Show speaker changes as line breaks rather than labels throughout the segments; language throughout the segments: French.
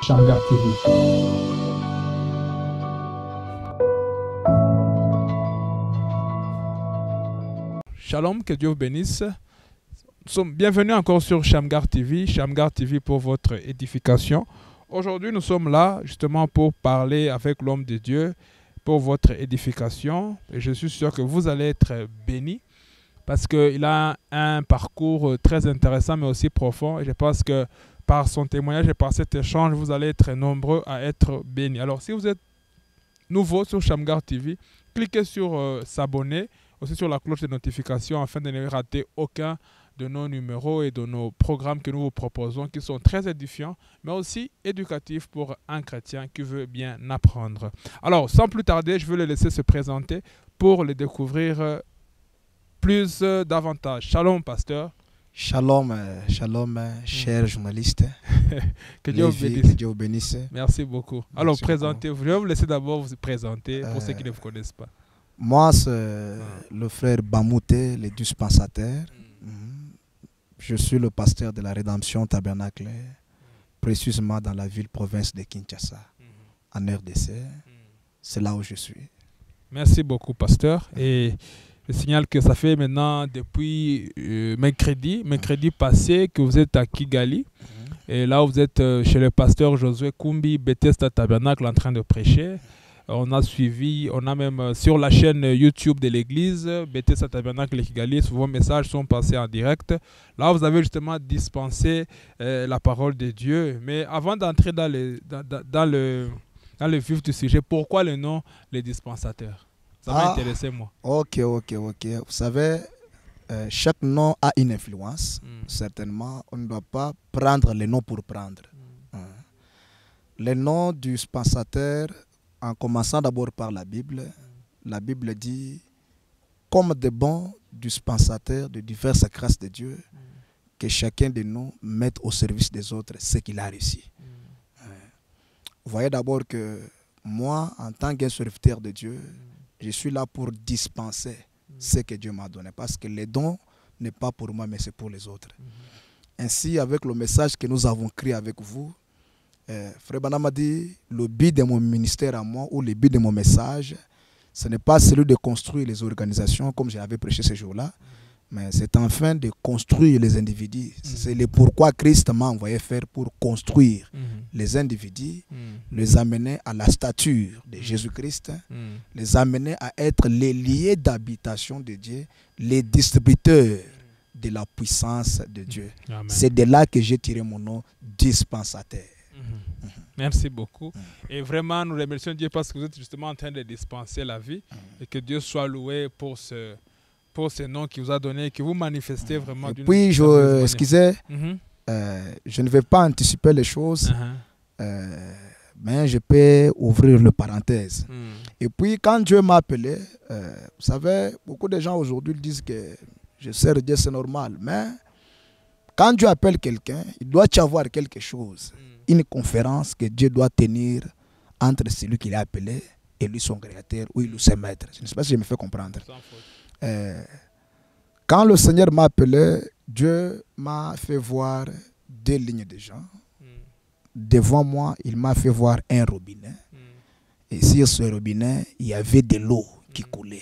Shamgar TV.
Shalom, que Dieu vous bénisse. Bienvenue encore sur Shamgar TV pour votre édification. Aujourd'hui, nous sommes là justement pour parler avec l'homme de Dieu pour votre édification. Et je suis sûr que vous allez être bénis parce qu'il a un parcours très intéressant mais aussi profond. Et je pense que par son témoignage et par cet échange, vous allez être nombreux à être bénis. Alors, si vous êtes nouveau sur Shamgar TV, cliquez sur s'abonner, aussi sur la cloche de notification afin de ne rater aucun de nos numéros et de nos programmes que nous vous proposons qui sont très édifiants, mais aussi éducatifs pour un chrétien qui veut bien apprendre. Alors, sans plus tarder, je veux le laisser se présenter pour le découvrir plus davantage. Shalom, pasteur.
Shalom, chers journalistes.
Que Dieu vous bénisse.
Que Dieu vous bénisse.
Merci beaucoup.
Merci
Alors,
beaucoup.
Présentez-vous. Je vais vous laisser d'abord vous présenter pour ceux qui ne vous connaissent pas.
Moi, c'est le frère Bamouté, le dispensateur. Je suis le pasteur de la Rédemption Tabernacle, précisément dans la ville-province de Kinshasa, en RDC. C'est là où je suis.
Merci beaucoup, pasteur. Et je signale que ça fait maintenant depuis mercredi passé que vous êtes à Kigali. Et là, vous êtes chez le pasteur Josué Kumbi, Bethesda Tabernacle, en train de prêcher. On a suivi, on a même sur la chaîne YouTube de l'église, Bethesda Tabernacle Kigali, vos messages sont passés en direct. Là, vous avez justement dispensé la parole de Dieu. Mais avant d'entrer dans le vif du sujet, pourquoi le nom les dispensateurs? Ça m'a intéressé, moi.
Ok. Vous savez, chaque nom a une influence. Certainement, on ne doit pas prendre les noms pour prendre. Le nom du dispensateur, en commençant d'abord par la Bible dit, comme de bons dispensateurs de diverses grâces de Dieu, que chacun de nous mette au service des autres ce qu'il a réussi. Vous voyez d'abord que moi, en tant qu'un serviteur de Dieu, je suis là pour dispenser ce que Dieu m'a donné. Parce que les dons n'est pas pour moi, mais c'est pour les autres. Ainsi, avec le message que nous avons créé avec vous, Frère Bana m'a dit, le but de mon ministère à moi, ou le but de mon message, ce n'est pas celui de construire les organisations, comme j'avais prêché ce jour-là, mais c'est enfin de construire les individus. C'est le pourquoi Christ m'a envoyé faire pour construire les individus, les amener à la stature de Jésus-Christ, les amener à être les liés d'habitation de Dieu, les distributeurs de la puissance de Dieu. C'est de là que j'ai tiré mon nom, dispensateur.
Merci beaucoup. Et vraiment, nous remercions Dieu parce que vous êtes justement en train de dispenser la vie et que Dieu soit loué pour ce nom qu'il vous a donné et que vous manifestez vraiment d'une
Puis, excusez,
manière.
Je ne vais pas anticiper les choses, mais je peux ouvrir le parenthèse. Et puis, quand Dieu m'a appelé, vous savez, beaucoup de gens aujourd'hui disent que je sers Dieu, c'est normal, mais quand Dieu appelle quelqu'un, il doit y avoir quelque chose. Une conférence que Dieu doit tenir entre celui qu'il a appelé et lui son créateur ou lui son maître. Je ne sais pas si je me fais comprendre. Quand le Seigneur m'a appelé, Dieu m'a fait voir deux lignes de gens. Devant moi, il m'a fait voir un robinet. Et sur ce robinet, il y avait de l'eau qui coulait.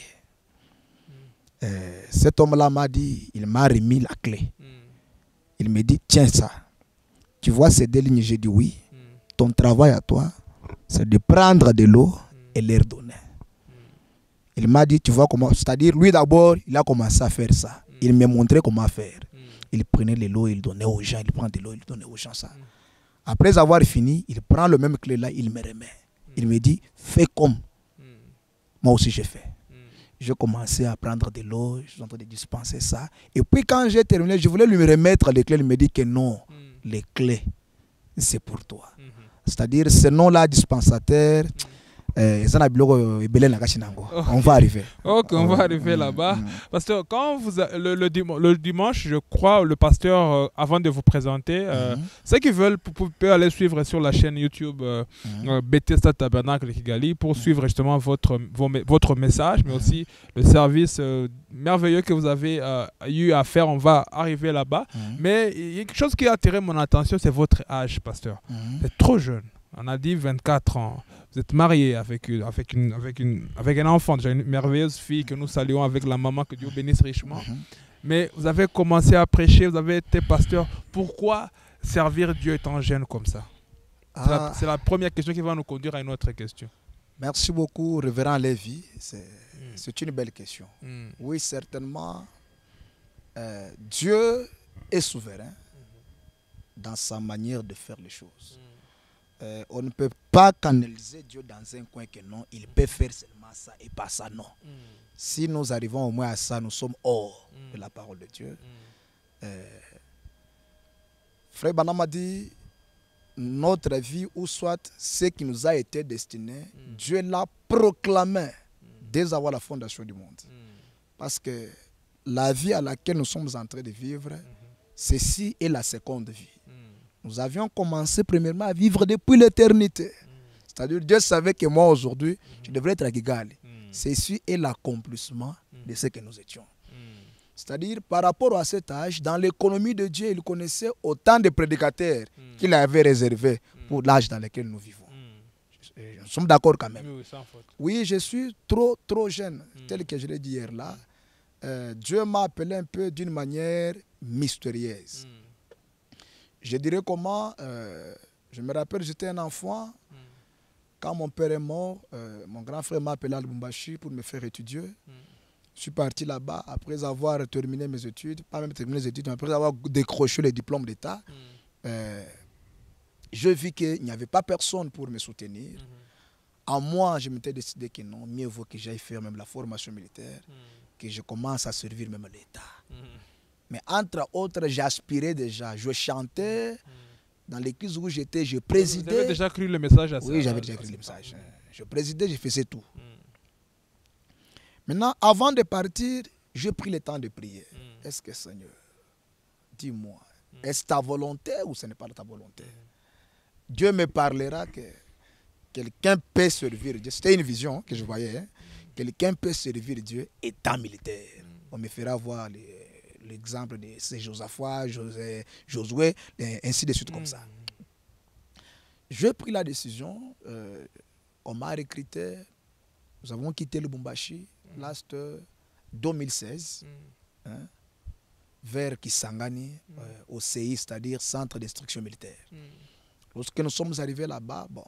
Cet homme-là m'a dit, il m'a remis la clé. Il me dit, tiens ça. Tu vois ces deux lignes, j'ai dit oui. Ton travail à toi, c'est de prendre de l'eau et leur donner. Il m'a dit, tu vois comment, c'est-à-dire lui d'abord, il a commencé à faire ça. Il me montrait comment faire. Il prenait de l'eau, il donnait aux gens, il prend de l'eau, il donnait aux gens ça. Après avoir fini, il prend le même clé là, il me remet. Il me dit, fais comme moi aussi j'ai fait. J'ai commencé à prendre de l'eau, je suis en train de dispenser ça. Et puis quand j'ai terminé, je voulais lui remettre les clés, il me dit que non. Les clés, c'est pour toi. C'est-à-dire, ce nom-là, dispensateur, on va arriver.
Ok, on va arriver là-bas. Parce que quand le dimanche, je crois, le pasteur, avant de vous présenter, ceux qui veulent peuvent aller suivre sur la chaîne YouTube Bethesda Tabernacle Kigali pour suivre justement votre message, mais aussi le service merveilleux que vous avez eu à faire. On va arriver là-bas. Mais il y a quelque chose qui a attiré mon attention, c'est votre âge, pasteur. C'est trop jeune. On a dit 24 ans. Vous êtes marié avec un enfant, déjà une merveilleuse fille que nous saluons avec la maman, que Dieu bénisse richement. Mais vous avez commencé à prêcher, vous avez été pasteur. Pourquoi servir Dieu étant jeune comme ça? C'est la première question qui va nous conduire à une autre question.
Merci beaucoup, Révérend Lévy. C'est une belle question. Oui, certainement, Dieu est souverain dans sa manière de faire les choses. On ne peut pas canaliser Dieu dans un coin que non, il peut faire seulement ça et pas ça, non. Si nous arrivons au moins à ça, nous sommes hors de la parole de Dieu. Frère Branham a dit, notre vie, ou soit ce qui nous a été destiné, Dieu l'a proclamé dès avoir la fondation du monde. Parce que la vie à laquelle nous sommes en train de vivre, ceci est la seconde vie. Nous avions commencé premièrement à vivre depuis l'éternité. C'est-à-dire Dieu savait que moi aujourd'hui, je devrais être à Kigali. Ceci est l'accomplissement de ce que nous étions. C'est-à-dire par rapport à cet âge, dans l'économie de Dieu, il connaissait autant de prédicateurs qu'il avait réservés pour l'âge dans lequel nous vivons. Nous sommes d'accord quand même. Oui, je suis trop jeune, tel que je l'ai dit hier là. Dieu m'a appelé un peu d'une manière mystérieuse. Je dirais comment, je me rappelle, j'étais un enfant, quand mon père est mort, mon grand frère m'a appelé à Lubumbashi pour me faire étudier. Je suis parti là-bas après avoir terminé mes études, pas même terminé les études, mais après avoir décroché les diplômes d'État. Je vis qu'il n'y avait pas personne pour me soutenir. À moi, je m'étais décidé que non, mieux vaut que j'aille faire même la formation militaire, que je commence à servir même l'État. Mais entre autres, j'aspirais déjà. Je chantais dans l'église où j'étais, je présidais.
Vous avez déjà cru le message à ça?
Oui, j'avais déjà cru le message. Je présidais, je faisais tout. Maintenant, avant de partir, j'ai pris le temps de prier. Est-ce que Seigneur, dis-moi, est-ce ta volonté ou ce n'est pas ta volonté? Dieu me parlera que quelqu'un peut servir Dieu. C'était une vision que je voyais. Hein? Quelqu'un peut servir Dieu étant militaire. On me fera voir l'exemple de Josaphat, Josué, ainsi de suite comme ça. J'ai pris la décision. On m'a recruté. Nous avons quitté le Lubumbashi, last 2016, vers Kisangani, au CI, c'est-à-dire Centre d'instruction militaire. Lorsque nous sommes arrivés là-bas, bon,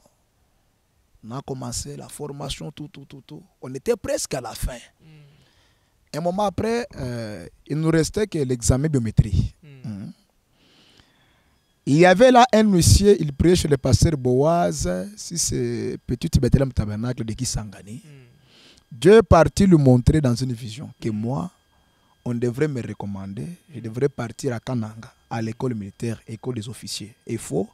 on a commencé la formation, tout. On était presque à la fin. Un moment après, il ne nous restait que l'examen biométrie. Il y avait là un huissier, il priait chez le pasteur Boaz, si c'est Petit Bethléem Tabernacle de Kisangani. Dieu est parti lui montrer dans une vision que moi, on devrait me recommander, je devrais partir à Kananga, à l'école militaire, école des officiers. Il faut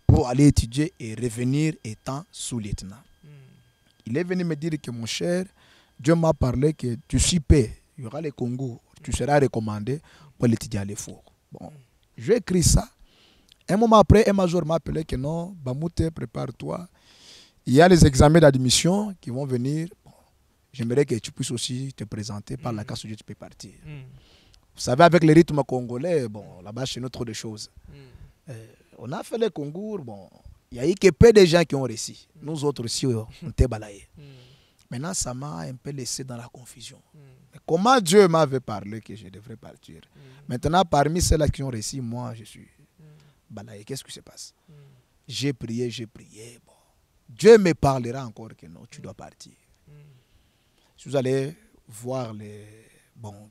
pour aller étudier et revenir étant sous-lieutenant. Il est venu me dire que mon cher, Dieu m'a parlé que tu suis paix, il y aura les Congo, tu seras recommandé pour l'étudier à l'effort. Bon, j'ai écrit ça. Un moment après, un major m'a appelé que non, Bamoute, prépare-toi. Il y a les examens d'admission qui vont venir. Bon, j'aimerais que tu puisses aussi te présenter par la casse où tu peux partir. Vous savez, avec les rythmes congolais, bon, là-bas, c'est notre de choses. On a fait les concours, bon, il y a eu que peu de gens qui ont réussi. Nous autres aussi, on était balayés. Maintenant, ça m'a un peu laissé dans la confusion. Mais comment Dieu m'avait parlé que je devrais partir? Maintenant, parmi ceux-là qui ont réussi, moi, je suis balayé. Qu'est-ce qui se passe? J'ai prié. Bon. Dieu me parlera encore que non, tu dois partir. Si vous allez voir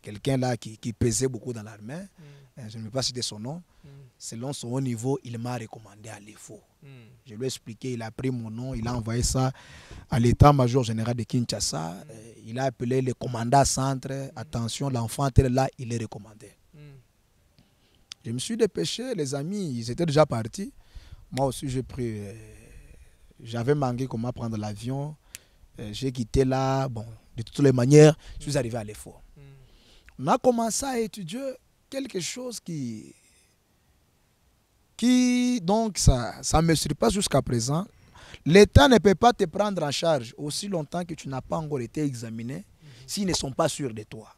quelqu'un là qui pesait beaucoup dans l'armée, je ne vais pas citer son nom, selon son haut niveau, il m'a recommandé à l'EFO. Je lui ai expliqué, il a pris mon nom, il a envoyé ça à l'état-major général de Kinshasa. Il a appelé le commandant centre, attention, l'enfant tel là, il est recommandé. Je me suis dépêché, les amis, ils étaient déjà partis. Moi aussi, j'ai pris, j'avais manqué comment prendre l'avion. J'ai quitté là, bon, de toutes les manières, je suis arrivé à l'EFO. On a commencé à étudier quelque chose qui donc, ça me surpasse jusqu'à présent. L'État ne peut pas te prendre en charge aussi longtemps que tu n'as pas encore été examiné s'ils ne sont pas sûrs de toi.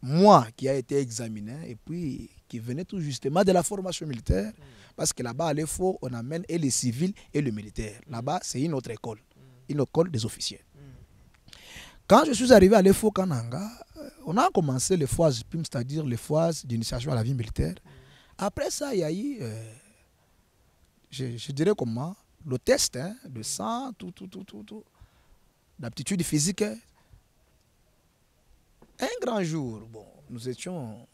Moi, qui a été examiné et puis qui venais tout justement de la formation militaire, Parce que là-bas, à l'EFO, on amène et les civils et le militaire. Là-bas, c'est une autre école. Une école des officiers. Quand je suis arrivé à l'EFO Kananga, on a commencé les phases, c'est-à-dire les phases d'initiation à la vie militaire. Après ça, il y a eu, je dirais comment, le test de sang, tout. D'aptitude physique. Un grand jour, bon, nous étions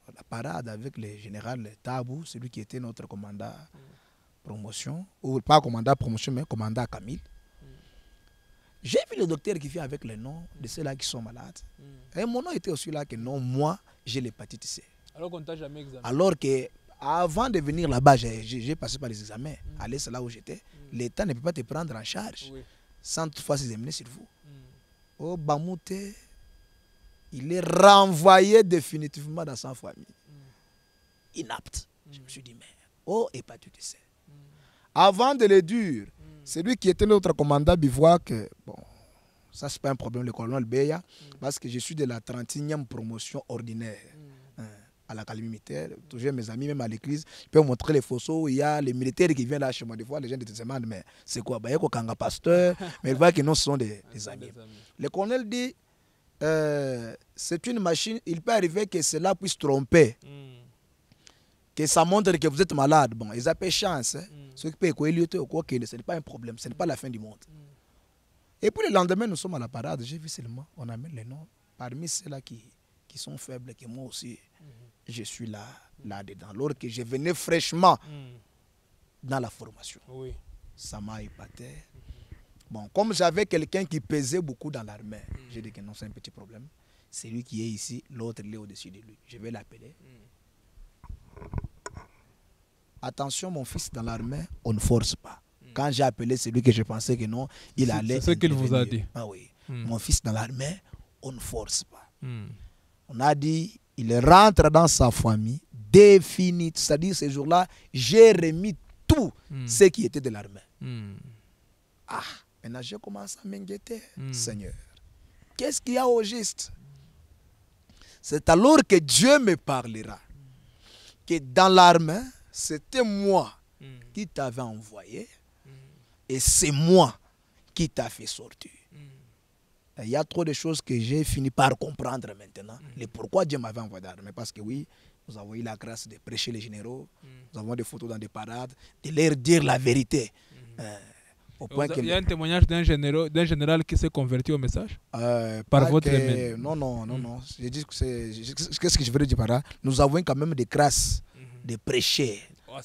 à la parade avec le général Tabou, celui qui était notre commandant promotion, ou pas commandant promotion, mais commandant Camille. J'ai vu le docteur qui vient avec les noms de ceux-là qui sont malades. Et mon nom était aussi là que non, moi, j'ai l'hépatite C.
Alors qu'on t'a jamais examiné.
Alors que avant de venir là-bas, j'ai passé par les examens. Aller, c'est là où j'étais. L'État ne peut pas te prendre en charge sans toutefois s'examiner sur vous. Au Bamouté, il est renvoyé définitivement dans sa famille. Inapte. Je me suis dit, mais oh, hépatite C. Avant de le dire, c'est lui qui était notre commandant bivouac. Bon, ça, c'est pas un problème, le colonel Beya, parce que je suis de la 31e promotion ordinaire à l'académie militaire. Toujours mes amis, même à l'église, ils peuvent montrer les photos. Il y a les militaires qui viennent là chez moi. Des fois, les gens se demandent, mais c'est quoi? Il y a un pasteur, mais ils voient que nous ce sont des amis. Le colonel dit, c'est une machine, il peut arriver que cela puisse tromper. Que ça montre que vous êtes malade. Bon, ils appellent chance. Ceux qui peuvent écouter, ce n'est pas un problème, ce n'est pas la fin du monde. Et puis le lendemain, nous sommes à la parade. J'ai vu seulement, on amène les noms. Parmi ceux-là qui sont faibles, que moi aussi, je suis là-dedans. Alors que je venais fraîchement dans la formation. Ça m'a épaté. Bon, comme j'avais quelqu'un qui pesait beaucoup dans l'armée, j'ai dit que non, c'est un petit problème. C'est lui qui est ici, l'autre il est au-dessus de lui. Je vais l'appeler. Attention, mon fils dans l'armée, on ne force pas. Quand j'ai appelé celui que je pensais que non, il allait.
C'est ce qu'il vous a dit.
Ah oui. Mon fils dans l'armée, on ne force pas. On a dit, il rentre dans sa famille, défini. C'est-à-dire, ces jours-là, j'ai remis tout ce qui était de l'armée. Ah, maintenant j'ai commencé à m'inquiéter. Seigneur, qu'est-ce qu'il y a au juste? C'est alors que Dieu me parlera. Que dans l'armée, c'était moi qui t'avais envoyé et c'est moi qui t'a fait sortir. Il y a trop de choses que j'ai fini par comprendre maintenant. Le pourquoi Dieu m'avait envoyé dans l'armée. Parce que oui, nous avons eu la grâce de prêcher les généraux, nous avons des photos dans des parades, de leur dire la vérité.
Il y a un témoignage d'un général qui s'est converti au message par votre aimé.
Non. Je dis qu'est-ce que je veux dire par là? Nous avons quand même des grâces de prêcher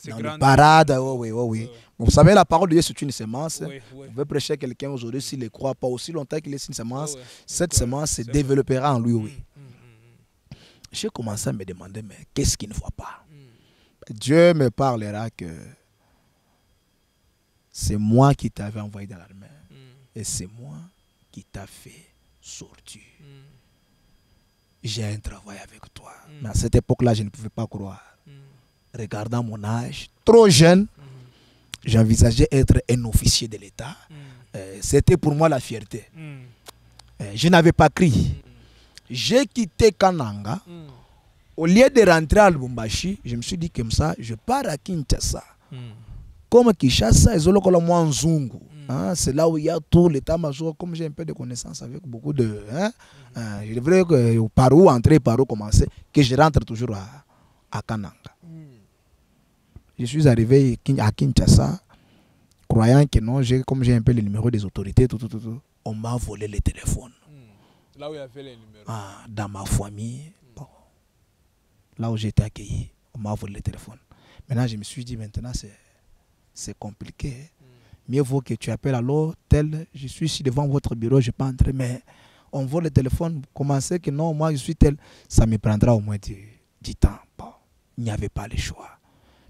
dans les parades. Oui. Vous savez, la parole de Dieu, c'est une semence. Vous pouvez prêcher quelqu'un aujourd'hui, s'il ne croit pas aussi longtemps qu'il est une semence, cette semence se développera en lui. J'ai commencé à me demander, mais qu'est-ce qu'il ne voit pas? Dieu me parlera que c'est moi qui t'avais envoyé dans l'armée et c'est moi qui t'a fait sortir. J'ai un travail avec toi. Mais à cette époque-là, je ne pouvais pas croire. Regardant mon âge, trop jeune, j'envisageais être un officier de l'État. C'était pour moi la fierté. Je n'avais pas crié. J'ai quitté Kananga. Au lieu de rentrer à Lubumbashi, je me suis dit comme ça, je pars à Kinshasa. Comme Kinshasa, c'est là où il y a tout l'état-major. Comme j'ai un peu de connaissances avec beaucoup de... je devrais que par où entrer, par où commencer, que je rentre toujours à Kananga. Je suis arrivé à Kinshasa, croyant que non, comme j'ai un peu les numéros des autorités, on m'a volé les téléphones.
Là où il y avait les numéros.
Dans ma famille, bon, là où j'ai été accueilli, on m'a volé les téléphones. Maintenant, je me suis dit, maintenant, c'est compliqué. Mieux vaut que tu appelles alors, tel, je suis ici devant votre bureau, je ne vais pas entrer, mais on vole le téléphone, commencer que non, moi je suis tel, ça me prendra au moins du temps. Bon, il n'y avait pas le choix.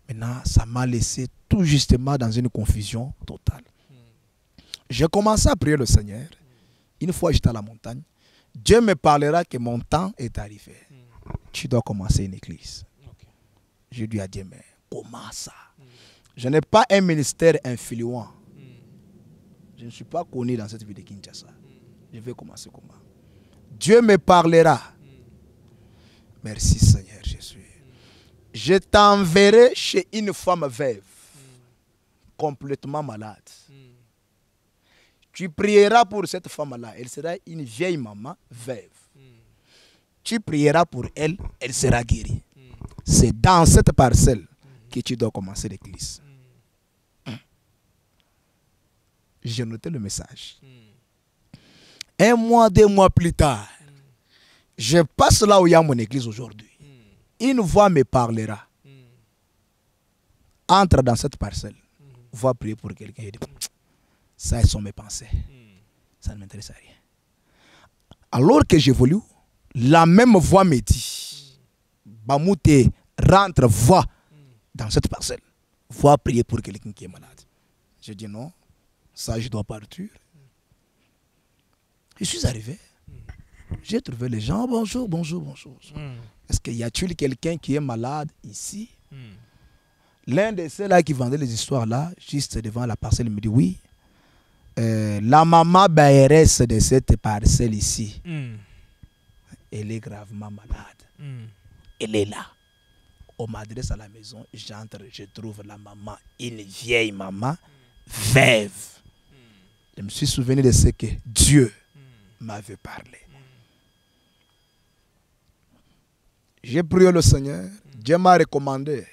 Maintenant, ça m'a laissé tout justement dans une confusion totale. J'ai commencé à prier le Seigneur. Une fois j'étais à la montagne, Dieu me parlera que mon temps est arrivé. Tu dois commencer une église. Je lui ai dit, mais comment ça? Je n'ai pas un ministère influent. Je ne suis pas connu dans cette ville de Kinshasa. Je vais commencer comment? Dieu me parlera. Merci Seigneur Jésus. je t'enverrai chez une femme veuve, complètement malade. Tu prieras pour cette femme-là. Elle sera une vieille maman veuve. Tu prieras pour elle, elle sera guérie. C'est dans cette parcelle que tu dois commencer l'église. J'ai noté le message. 1 mois, 2 mois plus tard, je passe là où il y a mon église aujourd'hui. Une voix me parlera. Entre dans cette parcelle. Va prier pour quelqu'un. Ça, ce sont mes pensées. Ça ne m'intéresse à rien. Alors que j'évolue, la même voix me dit, Bamouté, rentre, va dans cette parcelle. Va prier pour quelqu'un qui est malade. Je dis non, ça je dois partir. Je suis arrivé. J'ai trouvé les gens, bonjour, bonjour, bonjour. Est-ce qu'il y a-t-il quelqu'un qui est malade ici? L'un de ceux-là qui vendait les histoires là, juste devant la parcelle, il me dit oui. La maman baéresse de cette parcelle ici, elle est gravement malade. Elle est là. On m'adresse à la maison, j'entre, je trouve la maman, une vieille maman, veuve. Je me suis souvenu de ce que Dieu m'avait parlé. J'ai prié le Seigneur, Dieu m'a recommandé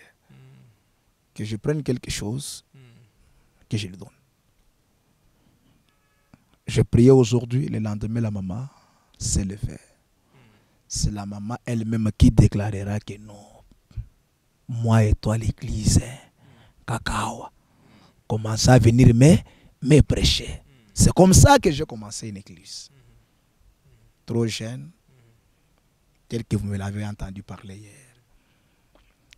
que je prenne quelque chose, que je lui donne. J'ai prié aujourd'hui, le lendemain, la maman s'est levée. C'est la maman elle-même qui déclarera que non. Moi et toi, l'église, cacao, commence à venir me prêcher. C'est comme ça que j'ai commencé une église. Trop jeune, tel que vous me l'avez entendu parler hier.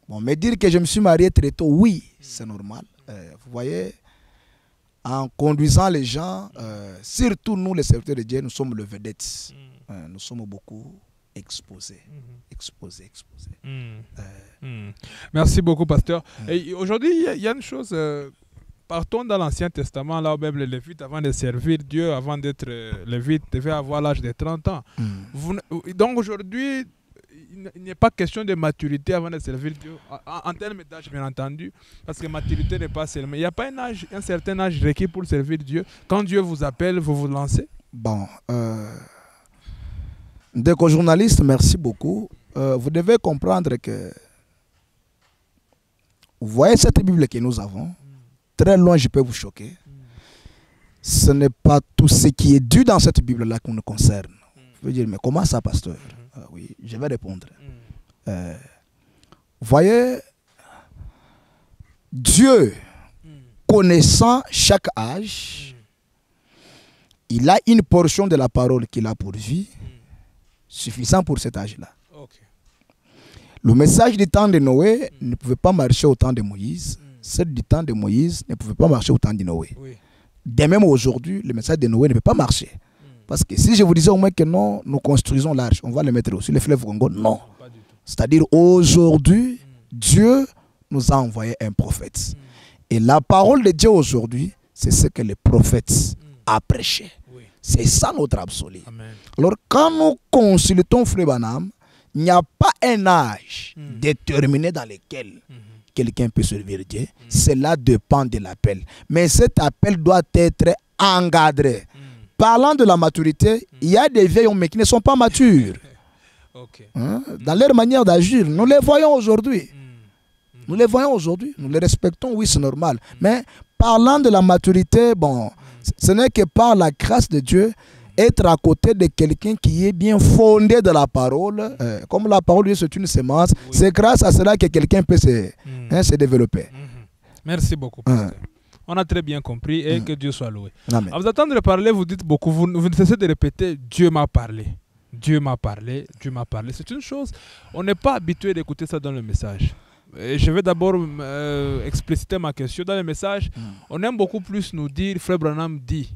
Bon, me dire que je me suis marié très tôt, oui, c'est normal. Vous voyez, en conduisant les gens, surtout nous les serviteurs de Dieu, nous sommes le vedette. Nous sommes beaucoup exposés. Exposés.
Merci beaucoup, pasteur. Et aujourd'hui, il y a une chose, partons dans l'Ancien Testament, là où même les Lévites, avant de servir Dieu, avant d'être Lévites, devaient avoir l'âge de 30 ans. Donc aujourd'hui, il n'est pas question de maturité avant de servir Dieu, en termes d'âge bien entendu, parce que maturité n'est pas seulement. Il n'y a pas un certain âge requis pour servir Dieu. Quand Dieu vous appelle, vous vous lancez.
Bon, dès qu'au journaliste, merci beaucoup. Vous devez comprendre que vous voyez cette Bible que nous avons, très loin je peux vous choquer. Ce n'est pas tout ce qui est dû dans cette Bible-là qui nous concerne. Je veux dire, mais comment ça, pasteur? Oui, je vais répondre. Vous voyez, Dieu, connaissant chaque âge, il a une portion de la parole qu'il a pour vie, suffisant pour cet âge-là. Le message du temps de Noé ne pouvait pas marcher au temps de Moïse. Celle du temps de Moïse ne pouvait pas marcher au temps de Noé. De même aujourd'hui, le message de Noé ne peut pas marcher. Parce que si je vous disais au moins que non, nous construisons l'arche, on va le mettre sur le fleuve Congo, non. C'est-à-dire aujourd'hui, Dieu nous a envoyé un prophète. Et la parole de Dieu aujourd'hui, c'est ce que le prophète a prêché. C'est ça notre absolu. Alors quand nous consultons Frère Branham, il n'y a pas un âge déterminé dans lequel quelqu'un peut servir Dieu. Cela dépend de l'appel. Mais cet appel doit être encadré. Parlant de la maturité, il y a des vieils hommes qui ne sont pas matures. Dans leur manière d'agir, nous les voyons aujourd'hui. Nous les voyons aujourd'hui. Nous les respectons, oui, c'est normal. Mais parlant de la maturité, bon, ce n'est que par la grâce de Dieu, être à côté de quelqu'un qui est bien fondé de la parole, comme la parole de Dieu c'est une semence, c'est grâce à cela que quelqu'un peut se développer.
Merci beaucoup, pasteur. On a très bien compris et que Dieu soit loué.
Amen.
À vous attendre parler, vous dites beaucoup, vous ne cessez de répéter Dieu m'a parlé. Dieu m'a parlé, Dieu m'a parlé. C'est une chose, on n'est pas habitué d'écouter ça dans le message. Et je vais d'abord expliciter ma question. Dans le message, on aime beaucoup plus nous dire Frère Branham dit.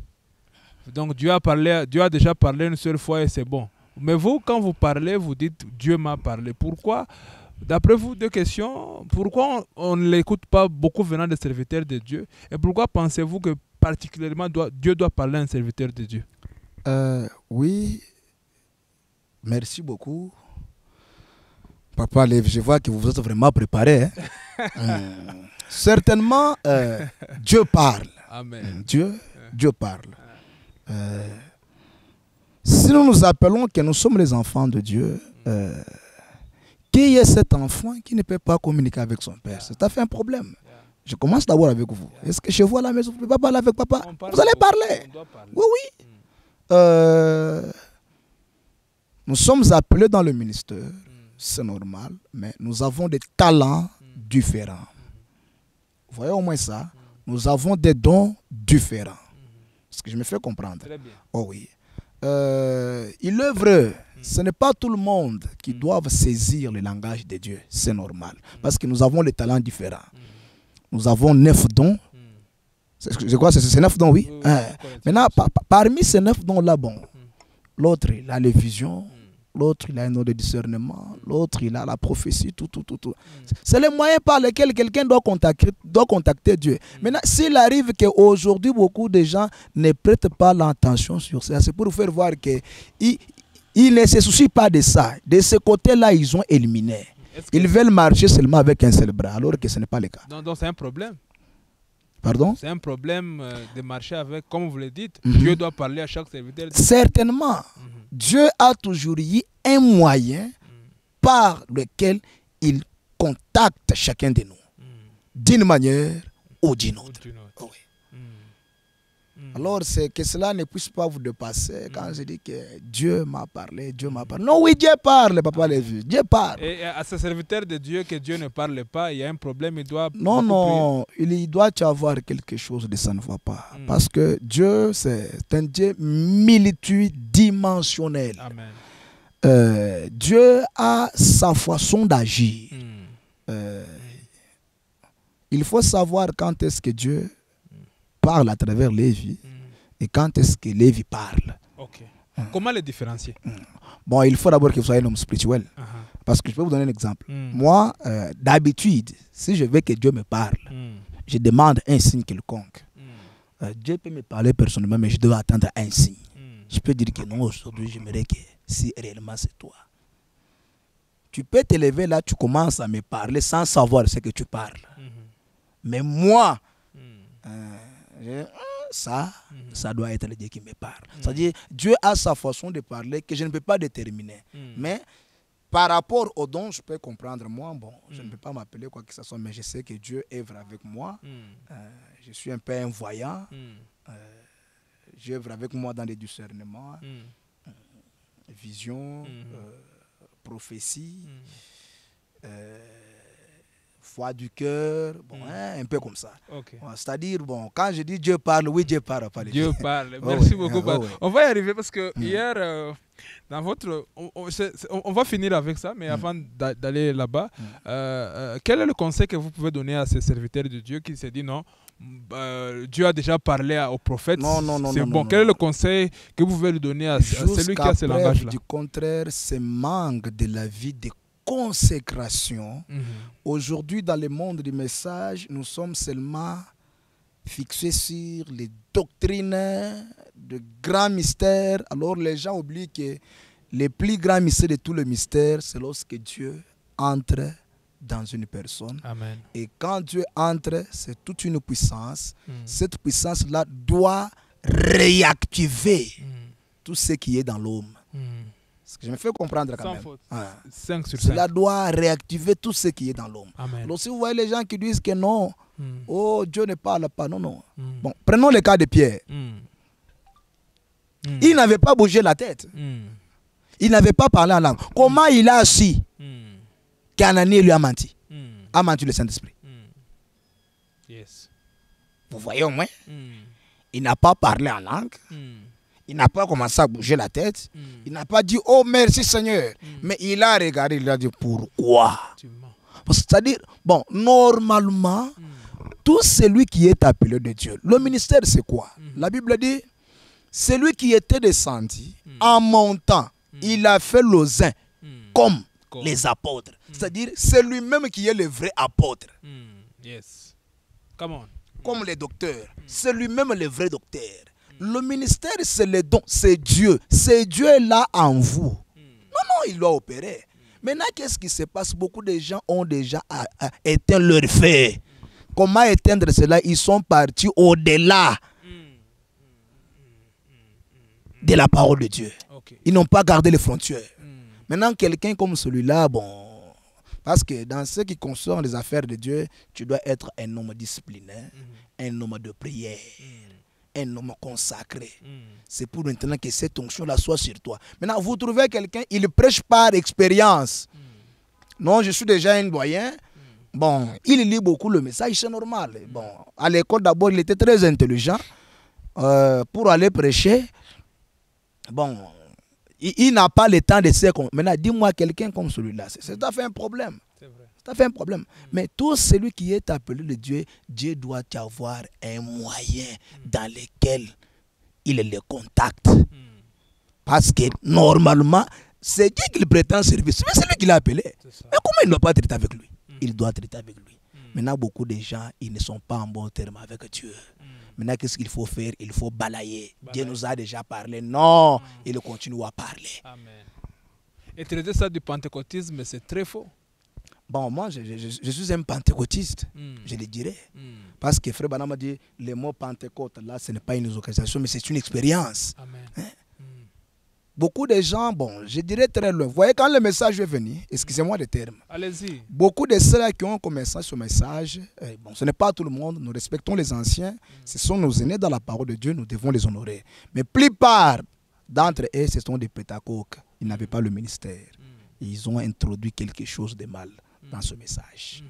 Donc Dieu a déjà parlé une seule fois et c'est bon. Mais vous, quand vous parlez, vous dites Dieu m'a parlé. Pourquoi? D'après vous, deux questions. Pourquoi on ne l'écoute pas beaucoup venant des serviteurs de Dieu? Et pourquoi pensez-vous que particulièrement Dieu doit parler à un serviteur de Dieu?
Oui, merci beaucoup. Papa Lévi, je vois que vous vous êtes vraiment préparé. Hein? Certainement, Dieu parle.
Amen.
Dieu parle. Si nous nous appelons que nous sommes les enfants de Dieu, qui est cet enfant qui ne peut pas communiquer avec son père? C'est tout à fait un problème. Je commence d'abord avec vous. Est-ce que chez vous à la maison, vous ne pouvez pas parler avec papa? Vous allez parler. Oui, oui. Nous sommes appelés dans le ministère, c'est normal, mais nous avons des talents différents. Vous voyez au moins ça? Nous avons des dons différents. Est-ce que je me fais comprendre?
Très bien.
Oh oui. Il est vrai, ce n'est pas tout le monde qui doit saisir le langage de Dieu. C'est normal. Parce que nous avons des talents différents. Nous avons 9 dons. Je crois que c'est 9 dons, oui. Maintenant, parmi ces 9 dons-là, bon, l'autre, il a les visions. L'autre, il a un don de discernement. L'autre, il a la prophétie, tout. C'est les moyens par lesquels quelqu'un doit contacter Dieu. Maintenant, s'il arrive qu'aujourd'hui, beaucoup de gens ne prêtent pas l'attention sur ça, c'est pour vous faire voir qu'ils ne se soucient pas de ça. De ce côté-là, ils ont éliminé. Ils veulent marcher seulement avec un seul bras, alors que ce n'est pas le cas.
Donc c'est un problème.
Pardon?
C'est un problème de marcher avec, comme vous le dites, Dieu doit parler à chaque serviteur.
Certainement. Dieu a toujours eu un moyen par lequel il contacte chacun de nous, d'une manière ou d'une autre. Oui. Alors, c'est que cela ne puisse pas vous dépasser quand je dis que Dieu m'a parlé, Dieu m'a parlé. Non, oui, Dieu parle, Papa Lévi, Dieu parle.
Et à ce serviteur de Dieu que Dieu ne parle pas, il y a un problème, il doit...
Non, il doit y avoir quelque chose de ça ne va pas. Parce que Dieu, c'est un Dieu multidimensionnel.
Amen.
Dieu a sa façon d'agir. Il faut savoir quand est-ce que Dieu parle à travers Lévi et quand est-ce que Lévi parle.
Okay. Comment les différencier?
Bon, il faut d'abord que vous soyez un homme spirituel. Parce que je peux vous donner un exemple. Moi, d'habitude, si je veux que Dieu me parle, je demande un signe quelconque. Dieu peut me parler personnellement, mais je dois attendre un signe. Je peux dire que non, aujourd'hui, j'aimerais que si réellement c'est toi. Tu peux te lever là, tu commences à me parler sans savoir ce que tu parles. Mais moi, ça doit être le Dieu qui me parle. C'est-à-dire, Dieu a sa façon de parler que je ne peux pas déterminer. Mais par rapport au don, je peux comprendre. Moi, bon, je ne peux pas m'appeler quoi que ce soit, mais je sais que Dieu œuvre avec moi. Je suis un peu un voyant. Dieu œuvre avec moi dans les discernements, vision, prophétie, foi du cœur, bon, un peu comme ça.
Okay.
C'est-à-dire, bon, quand je dis Dieu parle, oui, Dieu parle.
Dieu parle. Merci beaucoup. On va y arriver parce que hier, dans votre... On va finir avec ça, mais avant d'aller là-bas, quel est le conseil que vous pouvez donner à ces serviteurs de Dieu qui se disent non, Dieu a déjà parlé au prophète, c'est bon. Quel est le conseil que vous pouvez lui donner à celui qui a ce langage-là?
Du contraire, ce manque de la vie de consécration. Aujourd'hui, dans le monde du message, nous sommes seulement fixés sur les doctrines de grands mystères. Alors les gens oublient que les plus grands mystères de tout le mystère, c'est lorsque Dieu entre dans une personne.
Amen. Et
quand Dieu entre, c'est toute une puissance. Cette puissance-là doit réactiver tout ce qui est dans l'homme. Ce que je me fais comprendre quand même.
5 sur 5.
Cela doit réactiver tout ce qui est dans l'homme. Alors si vous voyez les gens qui disent que non, oh Dieu ne parle pas, non. Bon, prenons le cas de Pierre. Il n'avait pas bougé la tête. Il n'avait pas parlé en langue. Comment il a su qu'Ananie lui a menti? A menti le Saint-Esprit.
Yes.
Vous voyez au moins? Il n'a pas parlé en langue. Il n'a pas commencé à bouger la tête. Il n'a pas dit, oh merci Seigneur. Mais il a regardé, il a dit, pourquoi? C'est-à-dire, bon, normalement, tout celui qui est appelé de Dieu, le ministère c'est quoi? La Bible dit, celui qui était descendu, en montant, il a fait l'osin comme les apôtres. C'est-à-dire, c'est lui-même qui est le vrai apôtre.
Yes. Come on.
Comme les docteurs. C'est lui-même le vrai docteur. Le ministère, c'est le don, c'est Dieu. C'est Dieu là en vous. Non, il doit opérer. Maintenant, qu'est-ce qui se passe? Beaucoup de gens ont déjà éteint leur feu. Comment éteindre cela? Ils sont partis au-delà de la parole de Dieu. Ils n'ont pas gardé les frontières. Maintenant, quelqu'un comme celui-là, bon, parce que dans ce qui concerne les affaires de Dieu, tu dois être un homme discipliné, un homme de prière, un homme consacré. C'est pour maintenant que cette onction-là soit sur toi. Maintenant, vous trouvez quelqu'un, il prêche par expérience. Non, je suis déjà un doyen. Bon, il lit beaucoup le message, c'est normal. Bon, à l'école d'abord, il était très intelligent. Pour aller prêcher, bon, il n'a pas le temps de se... Maintenant, dis-moi quelqu'un comme celui-là, c'est tout à fait un problème. Ça fait un problème. Mais tout celui qui est appelé de Dieu, Dieu doit avoir un moyen dans lequel il le contacte. Parce que normalement, c'est Dieu qui le prétend servir. Mais c'est lui qui l'a appelé. Mais comment il ne doit pas traiter avec lui? Il doit traiter avec lui. Maintenant, beaucoup de gens, ils ne sont pas en bon terme avec Dieu. Maintenant, qu'est-ce qu'il faut faire? Il faut balayer. Dieu nous a déjà parlé. Non, il continue à parler.
Amen. Et traiter ça du pentecôtisme, c'est très faux.
Bon, moi, je suis un pentecôtiste, je le dirais. Parce que Frère Branham a dit, le mot Pentecôte, là, ce n'est pas une organisation, mais c'est une expérience. Hein? Beaucoup de gens, bon, je dirais très loin. Vous voyez, quand le message est venu, excusez-moi le terme.
Allez-y.
Beaucoup de ceux qui ont commencé ce message, bon, ce n'est pas tout le monde, nous respectons les anciens, ce sont nos aînés dans la parole de Dieu, nous devons les honorer. Mais plupart d'entre eux, ce sont des pédagogues. Ils n'avaient pas le ministère. Ils ont introduit quelque chose de mal dans ce message.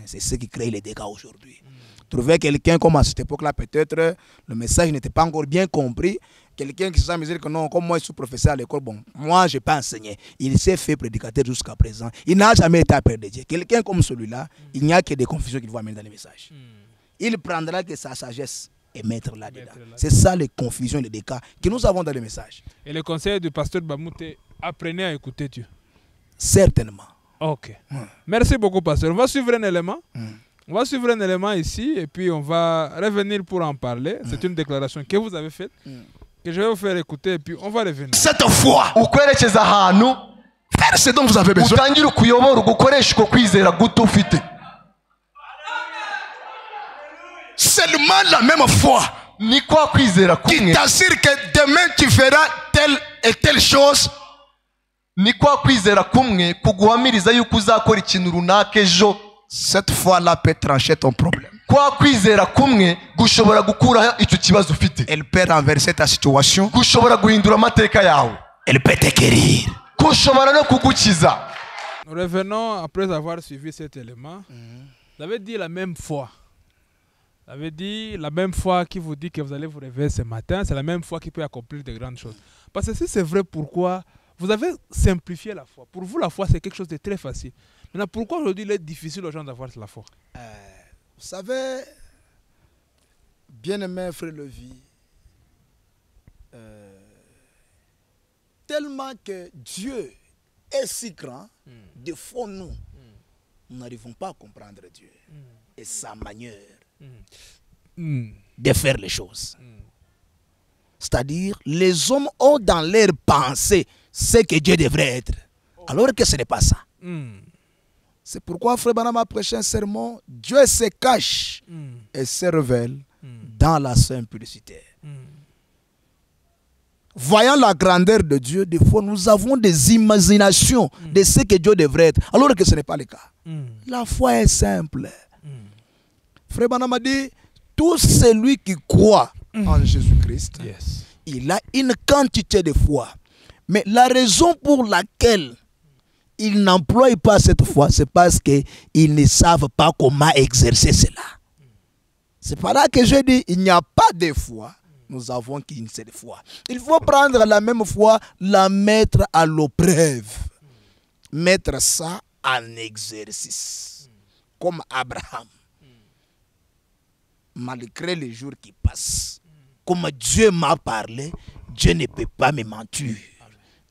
C'est ce qui crée les dégâts aujourd'hui. Trouver quelqu'un comme à cette époque-là, peut-être, le message n'était pas encore bien compris. Quelqu'un qui s'est me dire que non, comme moi je suis professeur à l'école, bon, moi je n'ai pas enseigné. Il s'est fait prédicateur jusqu'à présent. Il n'a jamais été appelé de Dieu. Quelqu'un comme celui-là, il n'y a que des confusions qu'il va amener dans les messages. Il prendra que sa sagesse et mettre là-dedans. C'est ça les confusions et les dégâts que nous avons dans les messages.
Et le conseil du pasteur Bamute, apprenez à écouter Dieu.
Certainement.
Ok. Merci beaucoup, pasteur. On va suivre un élément. On va suivre un élément ici et puis on va revenir pour en parler. C'est une déclaration que vous avez faite, que je vais vous faire écouter et puis on va revenir.
Cette fois, faire ce dont vous avez besoin. Seulement la même foi qui t'assure que demain tu feras telle et telle chose. Cette fois-là peut trancher ton problème. Elle peut renverser ta situation. Elle peut te guérir.
Nous revenons après avoir suivi cet élément. Vous avez dit la même foi. Vous avez dit la même foi qui vous dit que vous allez vous réveiller ce matin. C'est la même foi qui peut accomplir de grandes choses. Parce que si c'est vrai, pourquoi vous avez simplifié la foi? Pour vous, la foi, c'est quelque chose de très facile. Maintenant, pourquoi aujourd'hui il est difficile aux gens d'avoir la foi?
Vous savez, bien-aimé frère Levi, tellement que Dieu est si grand, des fois nous n'arrivons pas à comprendre Dieu et sa manière de faire les choses. C'est-à-dire, les hommes ont dans leur pensée ce que Dieu devrait être, alors que ce n'est pas ça. C'est pourquoi Frère Branham a prêché un sermon. Dieu se cache et se révèle dans la simplicité. Voyant la grandeur de Dieu, des fois nous avons des imaginations de ce que Dieu devrait être, alors que ce n'est pas le cas. La foi est simple. Frère Branham a dit, tout celui qui croit en Jésus-Christ, il a une quantité de foi. Mais la raison pour laquelle ils n'emploient pas cette foi, c'est parce qu'ils ne savent pas comment exercer cela. C'est par là que je dis, il n'y a pas de foi, nous avons qu'une seule foi. Il faut prendre la même foi, la mettre à l'épreuve. Mettre ça en exercice. Comme Abraham. Malgré les jours qui passent, comme Dieu m'a parlé, Dieu ne peut pas me mentir.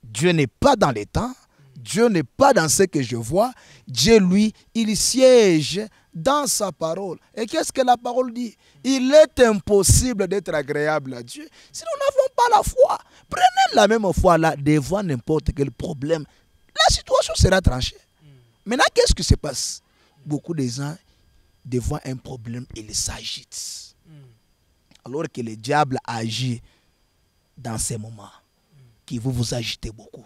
Dieu n'est pas dans les temps. Dieu n'est pas dans ce que je vois. Dieu, lui, il siège dans sa parole. Et qu'est-ce que la parole dit? Il est impossible d'être agréable à Dieu si nous n'avons pas la foi. Prenez la même foi là devant n'importe quel problème. la situation sera tranchée. Maintenant, qu'est-ce qui se passe? Beaucoup de gens, devant un problème, ils s'agitent. Alors que le diable agit dans ces moments, qui vous agitez beaucoup.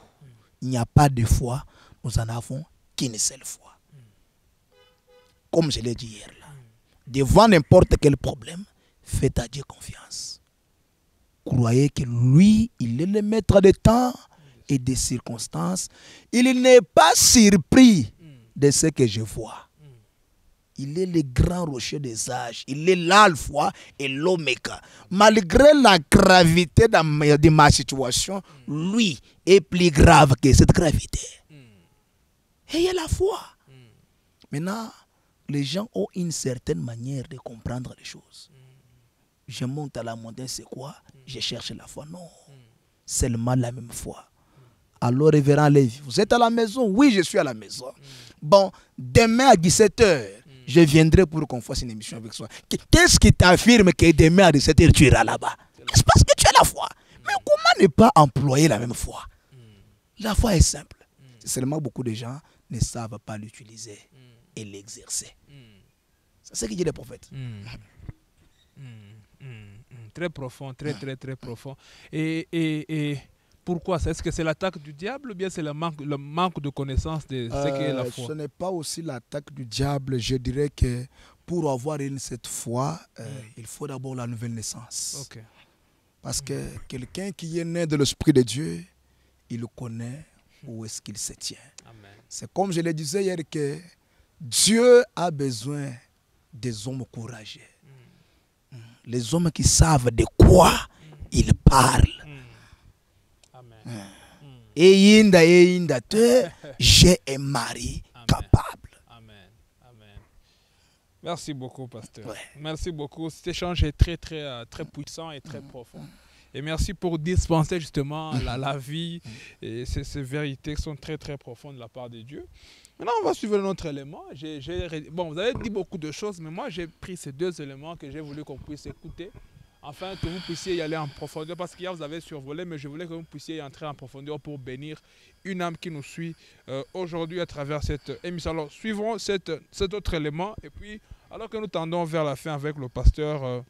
Il n'y a pas de foi, nous en avons qu'une seule foi. Comme je l'ai dit hier là. Devant n'importe quel problème, faites à Dieu confiance. Croyez que lui, il est le maître des temps et des circonstances. Il n'est pas surpris de ce que je vois. Il est le grand rocher des âges. Il est l'alpha et l'oméga. Malgré la gravité de ma situation, lui est plus grave que cette gravité. Ayez la foi. Maintenant, les gens ont une certaine manière de comprendre les choses. Je monte à la montagne, c'est quoi? Je cherche la foi. Non. Seulement la même foi. Alors, révérend Lévi, vous êtes à la maison? Oui, je suis à la maison. Bon, demain à 17 h, je viendrai pour qu'on fasse une émission avec toi. Qu'est-ce qui t'affirme que demain à 17 h, tu iras là-bas? C'est parce que tu as la foi. Mais comment ne pas employer la même foi? La foi est simple. C'est seulement beaucoup de gens ne savent pas l'utiliser et l'exercer. C'est ce que dit le prophète.
Très profond, très profond. Et pourquoi? Est-ce que c'est l'attaque du diable ou bien c'est le manque de connaissance de ce qu'est la foi?
Ce n'est pas aussi l'attaque du diable. Je dirais que pour avoir cette foi, il faut d'abord la nouvelle naissance.
Okay.
Parce que quelqu'un qui est né de l'Esprit de Dieu, il connaît où est-ce qu'il se tient. C'est comme je le disais hier que Dieu a besoin des hommes courageux. Les hommes qui savent de quoi ils parlent. Et j'ai un mari capable.
Amen. Merci beaucoup, pasteur.
Ouais.
Merci beaucoup. Cet échange est très puissant et très profond. Et merci pour dispenser justement la vie. Et ces vérités sont très profondes de la part de Dieu. Maintenant, on va suivre notre élément. Bon, vous avez dit beaucoup de choses, mais moi, j'ai pris ces deux éléments que j'ai voulu qu'on puisse écouter, afin que vous puissiez y aller en profondeur, parce qu'hier, vous avez survolé, mais je voulais que vous puissiez y entrer en profondeur pour bénir une âme qui nous suit aujourd'hui à travers cette émission. Alors, suivons cet autre élément, et puis, alors que nous tendons vers la fin avec le pasteur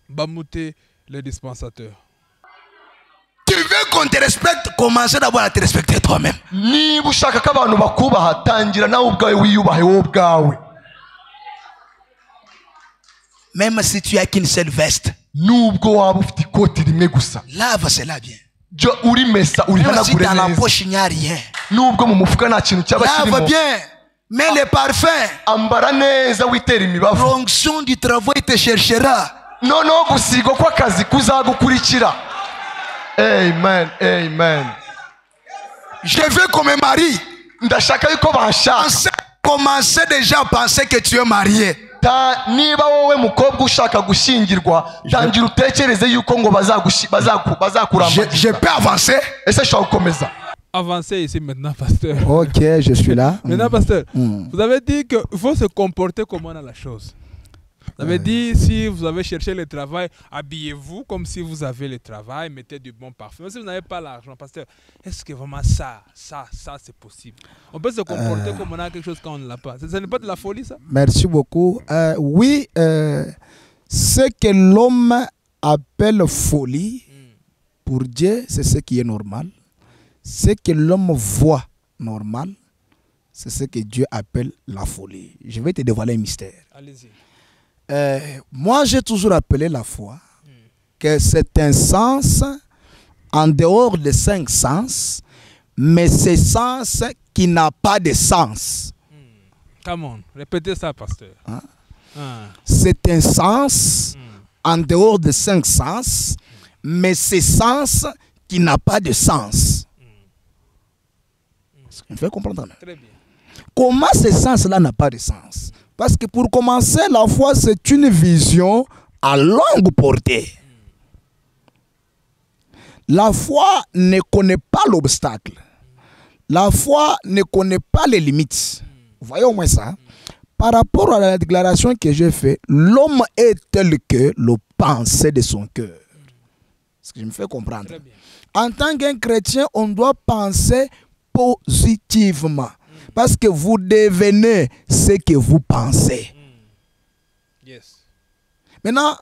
Bamouté, le dispensateur.
Tu veux qu'on te respecte, commence d'abord à te respecter toi-même.
Niba ushaka ko abantu bakubaha, tangira nawe ubwawe wiyubahe wowe ubwawe.
Même si tu as qu'une seule veste,
nubwo waba ufite ikoti rimwe gusa,
lave cela bien.
jya urimesa
Même si
urihanagure
dans la
neza.
poche il n'y a rien,
Nubwo mu mufuka nta kintu cyaba
lave
kirimo,
bien. Mets les parfums.
ambara neza witera imibavu.
L'onction du travail te cherchera.
Noneho gusigwa kw'akazi kuzagukurikira. Amen.
Je veux qu'on me marie.
Ndashaka yuko banshaka.
Commencez déjà à penser que tu es marié.
Niba wowe mukobwa ushaka gushingirwa, tangira utekereze yuko ngo bazakurambagiza.
Je peux avancer?
Ese shaka gukomeza.
Avancez ici maintenant, pasteur.
Ok, je suis là.
Maintenant, pasteur, vous avez dit qu'il faut se comporter comme on a la chose. Vous avez dit, si vous avez cherché le travail, habillez-vous comme si vous avez le travail, mettez du bon parfum. Si vous n'avez pas l'argent, pasteur, est-ce que vraiment ça c'est possible? On peut se comporter comme on a quelque chose quand on ne l'a pas. Ce n'est pas de la folie, ça?
Merci beaucoup. Oui, ce que l'homme appelle folie, pour Dieu, c'est ce qui est normal. Ce que l'homme voit normal, c'est ce que Dieu appelle la folie. Je vais te dévoiler un mystère.
Allez-y.
Moi, j'ai toujours appelé la foi que c'est un sens en dehors des 5 sens, mais c'est sens qui n'a pas de sens.
Come on, répétez ça, pasteur.
C'est un sens en dehors des 5 sens, mais c'est sens qui n'a pas de sens. Il faut comprendre.
Très bien.
Comment ce sens-là n'a pas de sens? Parce que pour commencer, la foi, c'est une vision à longue portée. La foi ne connaît pas l'obstacle. La foi ne connaît pas les limites. Vous voyez au moins ça? Par rapport à la déclaration que j'ai faite, l'homme est tel que le pensée de son cœur. Ce que je me fais comprendre. En tant qu'un chrétien, on doit penser positivement. Parce que vous devenez ce que vous pensez.
Yes.
Maintenant,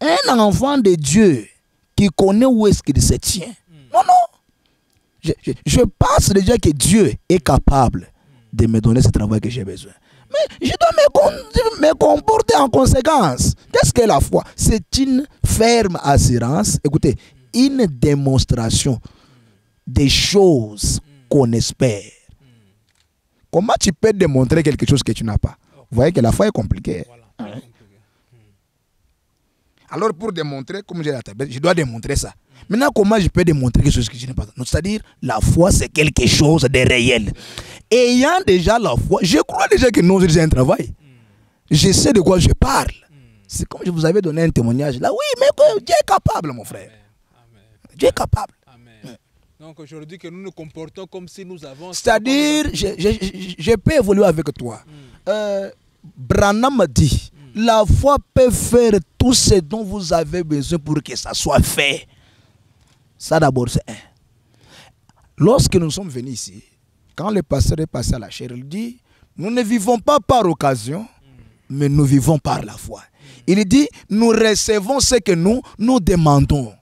un enfant de Dieu qui connaît où est-ce qu'il se tient. Non, non. Je pense déjà que Dieu est capable de me donner ce travail que j'ai besoin. Mais je dois me comporter en conséquence. Qu'est-ce que la foi? C'est une ferme assurance. Écoutez, une démonstration des choses qu'on espère. Comment tu peux démontrer quelque chose que tu n'as pas? Vous voyez que la foi est compliquée.
Voilà.
Alors pour démontrer, comme j'ai la tablette, je dois démontrer ça. Maintenant, comment je peux démontrer quelque chose que je n'ai pas? C'est-à-dire, la foi, c'est quelque chose de réel. Ayant déjà la foi, je crois déjà que non, j'ai un travail. Je sais de quoi je parle. C'est comme je vous avais donné un témoignage là. Oui, mais Dieu est capable, mon frère.
Amen.
Dieu est capable.
Amen. Donc aujourd'hui que nous nous comportons comme si nous avons...
C'est-à-dire, je peux évoluer avec toi. Branham m'a dit, la foi peut faire tout ce dont vous avez besoin pour que ça soit fait. Ça d'abord, c'est un. Lorsque nous sommes venus ici, quand le pasteur est passé à la chair, il dit, nous ne vivons pas par occasion, mais nous vivons par la foi. Il dit, nous recevons ce que nous demandons.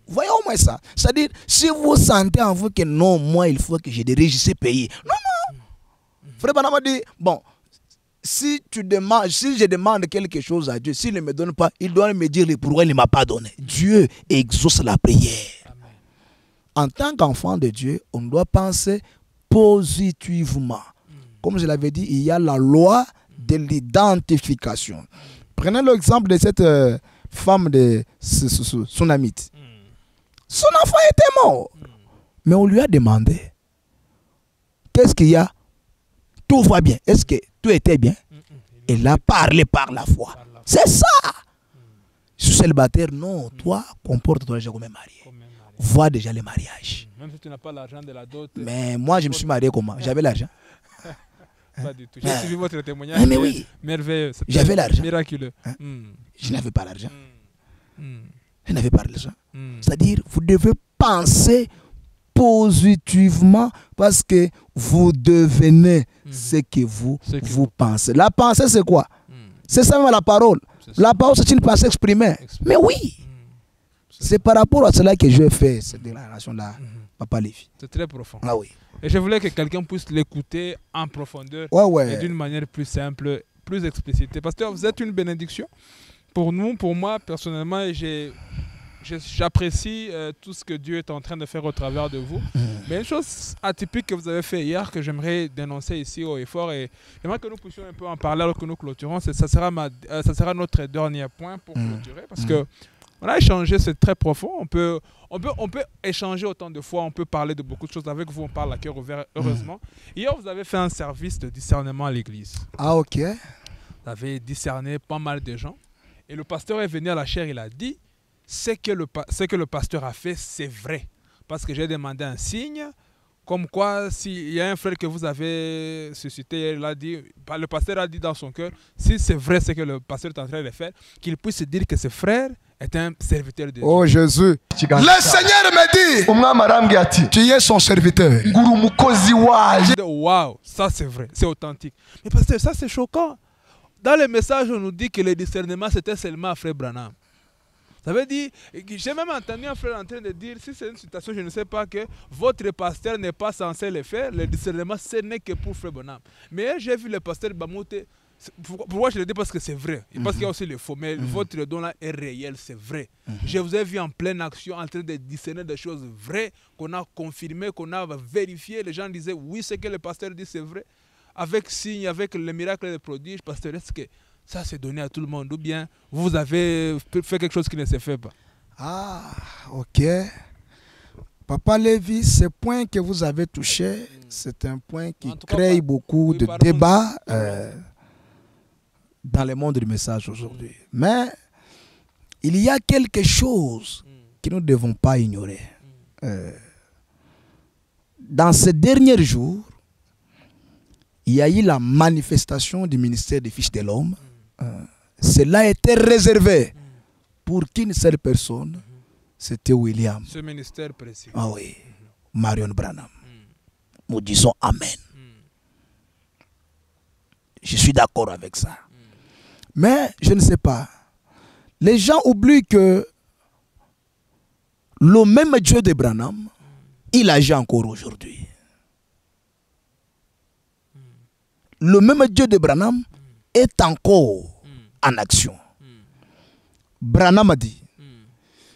Voyez au moins ça. C'est-à-dire, si vous sentez en vous que non, moi, il faut que je dirige ce pays. Non, non. Frère Branham a dit, bon, si je demande quelque chose à Dieu, s'il ne me donne pas, il doit me dire pourquoi il ne m'a pas donné. Dieu exauce la prière.
Amen.
En tant qu'enfant de Dieu, on doit penser positivement. Comme je l'avais dit, il y a la loi de l'identification. Prenez l'exemple de cette femme de Sunamite. Son enfant était mort. Mais on lui a demandé, qu'est-ce qu'il y a? Tout va bien. Est-ce que tout était bien? Elle a parlé par la foi. C'est ça. Je suis célibataire. Non, toi, comporte-toi déjà comme un marié. Vois déjà le mariage.
Même si tu n'as pas l'argent de la dot.
Mais moi, je me suis marié comment? J'avais l'argent.
Pas du tout. J'ai suivi votre témoignage.
Mais oui.
Merveilleux.
J'avais l'argent.
Miraculeux.
Je n'avais pas l'argent.
Mm.
Je n'avais pas l'argent. C'est-à-dire, vous devez penser positivement parce que vous devenez ce que vous pensez. La pensée, c'est quoi? C'est ça même la parole. La parole, c'est une pensée exprimée. Mais oui. C'est par rapport à cela que je fais cette déclaration-là, Papa Lévi.
C'est très profond.
Ah oui.
Et je voulais que quelqu'un puisse l'écouter en profondeur et d'une manière plus simple, plus explicite. Pasteur, vous êtes une bénédiction. Pour nous, pour moi, personnellement, j'apprécie tout ce que Dieu est en train de faire au travers de vous. Mais une chose atypique que vous avez fait hier, que j'aimerais dénoncer ici haut et fort, et j'aimerais que nous puissions un peu en parler alors que nous clôturons, ça sera notre dernier point pour clôturer, parce que on a échangé, c'est très profond. On peut échanger autant de fois, on peut parler de beaucoup de choses avec vous, on parle à cœur ouvert, heureusement. Hier, vous avez fait un service de discernement à l'église.
Ah, ok.
Vous avez discerné pas mal de gens. Et le pasteur est venu à la chaire, il a dit, ce que le pasteur a fait, c'est vrai. Parce que j'ai demandé un signe, comme quoi, s'il y a un frère que vous avez suscité, le pasteur a dit dans son cœur, si c'est vrai ce que le pasteur est en train de faire, qu'il puisse dire que ce frère est un serviteur de Dieu.
Oh Jésus. Le Seigneur me dit, tu es son serviteur.
Waouh, ça c'est vrai, c'est authentique. Mais pasteur, ça c'est choquant. Dans le message, on nous dit que le discernement c'était seulement à frère Branham. Ça veut dire, j'ai même entendu un frère en train de dire, si c'est une citation, je ne sais pas, que votre pasteur n'est pas censé le faire, le discernement ce n'est que pour frère Branham. Mais j'ai vu le pasteur Bamoute, pourquoi je le dis? Parce que c'est vrai, parce qu'il y a aussi le faux, mais votre don là est réel, c'est vrai. Je vous ai vu en pleine action, en train de discerner des choses vraies, qu'on a confirmées, qu'on a vérifiées. Les gens disaient, oui, ce que le pasteur dit, c'est vrai. Avec signe, avec le miracle et les prodiges, pasteur, est-ce que ça c'est donné à tout le monde ou bien vous avez fait quelque chose qui ne se fait pas?
Ah, ok. Papa Lévi, ce point que vous avez touché, c'est un point qui crée beaucoup de débats dans le monde du message aujourd'hui. Mais il y a quelque chose que nous ne devons pas ignorer. Dans ces derniers jours, il y a eu la manifestation du ministère des Fils de l'Homme. Cela était réservé pour qu'une seule personne, c'était William.
Ce ministère précis.
Ah oui, Marion Branham. nous disons Amen. Je suis d'accord avec ça. Mais je ne sais pas. Les gens oublient que le même Dieu de Branham, il agit encore aujourd'hui. Le même Dieu de Branham est encore en action. Branham a dit,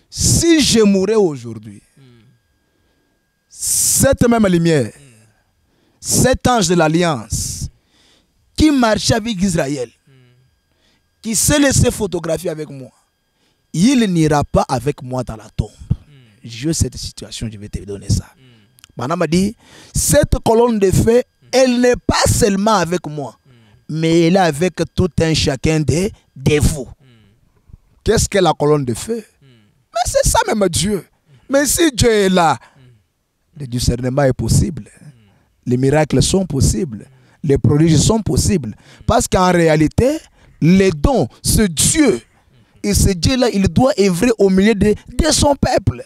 si je mourais aujourd'hui, cette même lumière, cet ange de l'Alliance qui marchait avec Israël, qui s'est laissé photographier avec moi, il n'ira pas avec moi dans la tombe. J'ai cette situation, je vais te donner ça. Branham a dit, cette colonne de feu, elle n'est pas seulement avec moi, mais elle est avec tout un chacun de vous. Qu'est-ce que la colonne de feu? Mais c'est ça même Dieu. Mais si Dieu est là, le discernement est possible. Les miracles sont possibles. Les prodiges sont possibles. Parce qu'en réalité, les dons, ce Dieu, et ce Dieu-là, il doit œuvrer au milieu de son peuple.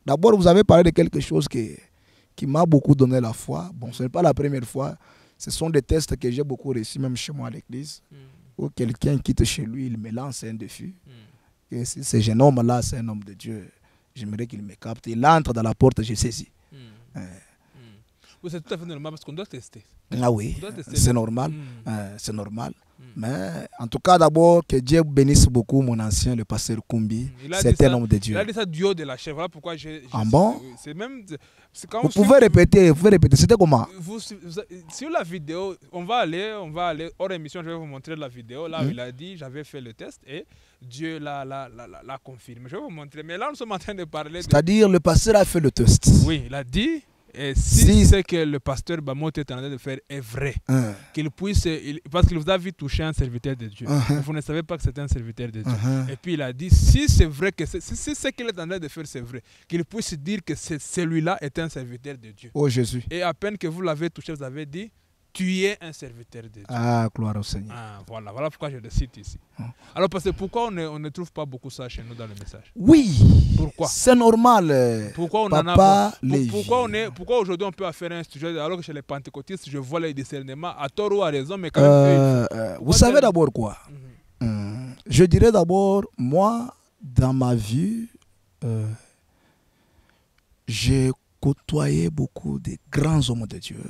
D'abord, vous avez parlé de quelque chose qui m'a beaucoup donné la foi. Bon, ce n'est pas la première fois. Ce sont des tests que j'ai beaucoup reçus, même chez moi à l'église. Où quelqu'un quitte chez lui, il me lance un défi. Et si ce jeune homme-là, c'est un homme de Dieu, j'aimerais qu'il me capte. Il entre dans la porte, je saisis.
Oui, c'est tout à fait normal parce qu'on doit tester.
Ah oui, c'est normal. C'est normal. Mais en tout cas, d'abord, que Dieu bénisse beaucoup mon ancien, le pasteur Kumbi. C'est un homme de Dieu.
Il a dit ça du haut de la chair. Voilà pourquoi j'ai.
Ah bon?
C'est même.
Vous pouvez répéter, c'était comment?
Sur la vidéo, on va aller, hors émission, je vais vous montrer la vidéo. Là où il a dit, j'avais fait le test et Dieu l'a confirmé. Je vais vous montrer. Mais là, nous sommes en train de parler.
C'est-à-dire, le pasteur a fait le test.
Oui, il a dit. Et si c'est que le pasteur Bamot est en train de faire est vrai, qu'il puisse, parce qu'il vous a vu toucher un serviteur de Dieu, vous ne savez pas que c'est un serviteur de Dieu. Et puis il a dit, si c'est vrai, si ce qu'il est en train de faire c'est vrai, qu'il puisse dire que celui-là est un serviteur de Dieu.
Oh Jésus.
Et à peine que vous l'avez touché, vous avez dit, tu es un serviteur de Dieu.
Ah, gloire au Seigneur.
Ah, voilà pourquoi je le cite ici. Alors, parce que pourquoi on ne trouve pas beaucoup ça chez nous dans le message?
Oui.
Pourquoi?
C'est normal.
Pourquoi on
Papa,
en a pourquoi aujourd'hui on peut faire un sujet alors que chez les pentecôtistes, je vois les discernements à tort ou à raison, mais quand même.
Vous savez d'abord quoi? Je dirais d'abord, moi, dans ma vie, j'ai côtoyé beaucoup de grands hommes de Dieu.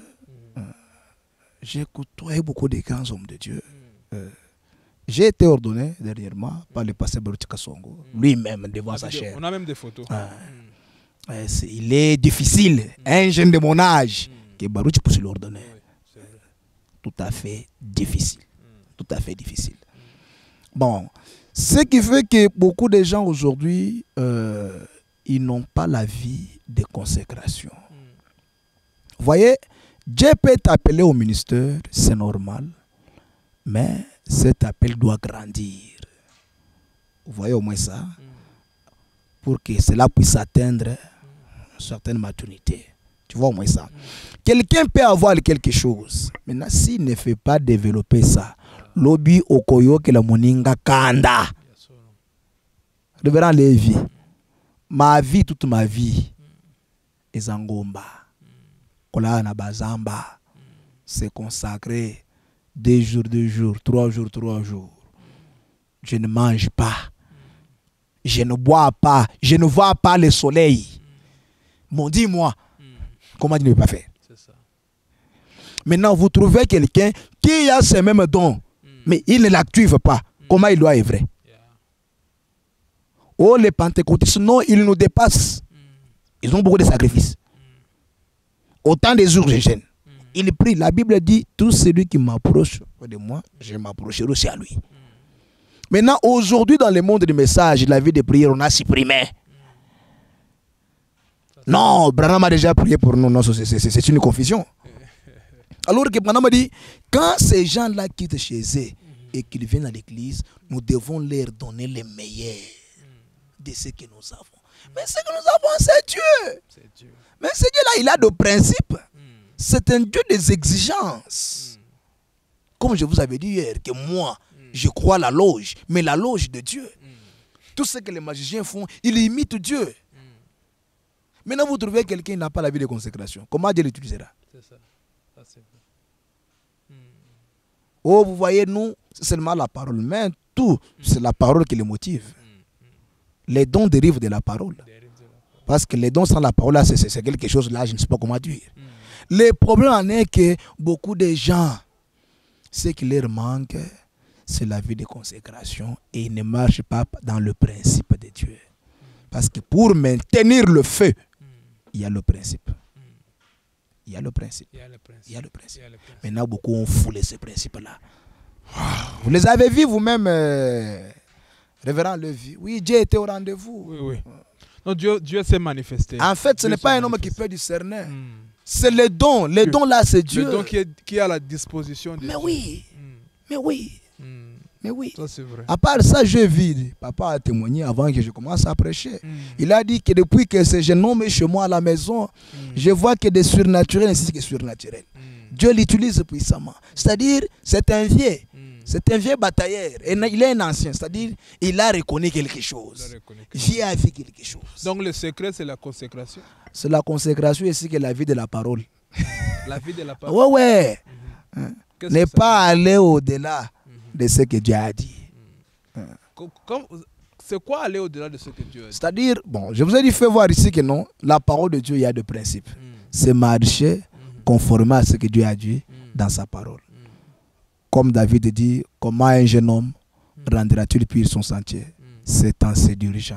J'ai côtoyé beaucoup de grands hommes de Dieu. J'ai été ordonné dernièrement par le pasteur Baruch Kasongo, lui-même devant sa chair.
On a même des photos.
Il est difficile, un jeune de mon âge, que Baruch puisse l'ordonner. Tout à fait difficile. Tout à fait difficile. Bon, ce qui fait que beaucoup de gens aujourd'hui, ils n'ont pas la vie de consécration. Vous voyez, Dieu peut t'appeler au ministère, c'est normal, mais cet appel doit grandir. Vous voyez au moins ça? Pour que cela puisse atteindre une certaine maturité. Tu vois au moins ça? Quelqu'un peut avoir quelque chose. Maintenant, s'il ne fait pas développer ça, lobby okoyo que la moninga kanda. Révérend Lévi, ma vie, toute ma vie, est en Ngomba. Kola na bazamba, c'est consacré 2 jours, 2 jours, 3 jours, 3 jours. Je ne mange pas, je ne bois pas, je ne vois pas le soleil. Bon, dis-moi, comment tu ne peux pas faire?
Ça.
Maintenant, vous trouvez quelqu'un qui a ces mêmes dons, mais il ne l'active pas. Comment il doit œuvrer? Oh, les pentecôtistes, non, ils nous dépassent. Ils ont beaucoup de sacrifices. Autant des jours je gêne. Il prie. La Bible dit, tout celui qui m'approche de moi, je m'approcherai aussi à lui. Maintenant, aujourd'hui, dans le monde du message, la vie de prière, on a supprimé. Non, Branham a déjà prié pour nous. Non, c'est une confusion. Alors que Branham a dit, quand ces gens-là quittent chez eux et qu'ils viennent à l'église, nous devons leur donner le meilleur de ce que nous avons. Mais ce que nous avons, c'est Dieu. Mais ce Dieu-là, il a de principes. C'est un Dieu des exigences. Comme je vous avais dit hier, que moi, je crois à la loge, mais la loge de Dieu. Tout ce que les magiciens font, ils imitent Dieu. Maintenant, vous trouvez quelqu'un qui n'a pas la vie de consécration. Comment Dieu l'utilisera?
C'est ça. Ça, c'est vrai.
Oh, vous voyez, nous, c'est seulement la parole. Mais tout, c'est la parole qui les motive. Les dons dérivent de la parole. Parce que les dons sans la parole, là, c'est quelque chose, là, je ne sais pas comment dire. Le problème en est que beaucoup de gens, ce qui leur manque, c'est la vie de consécration et ils ne marchent pas dans le principe de Dieu. Parce que pour maintenir le feu, il y a le principe. Il y a le principe. Il y a le principe. Maintenant, beaucoup ont foulé ces principes-là. Vous les avez vus vous-même, révérend Lévi. Oui, Dieu était au rendez-vous.
Oui, oui. Non, Dieu s'est manifesté.
En fait, ce n'est pas un homme qui peut discerner. C'est les dons. Les dons là, c'est Dieu.
Le don qui est à la disposition de Dieu.
Oui. Mais oui. Mais oui.
Ça, c'est vrai.
À part ça, je vis. Papa a témoigné avant que je commence à prêcher. Il a dit que depuis que ce jeune homme est chez moi à la maison, je vois que des surnaturels ainsi que surnaturels. Dieu l'utilise puissamment. C'est-à-dire, c'est un vieux. C'est un vieux batailleur. Et il est un ancien. C'est-à-dire, il a reconnu quelque chose. J'ai vu quelque chose.
Donc, le secret, c'est la consécration.
C'est la consécration ainsi que la vie de la parole.
La vie de la parole.
Ouais. Ne pas aller au-delà de ce que Dieu a dit.
C'est quoi aller au-delà de ce que Dieu a dit?
C'est-à-dire, bon, je vous ai dit, fait voir ici que non, la parole de Dieu, il y a des principes. C'est marcher conformément à ce que Dieu a dit dans sa parole. Comme David dit, comment un jeune homme rendra-t-il pur son sentier? C'est en se dirigeant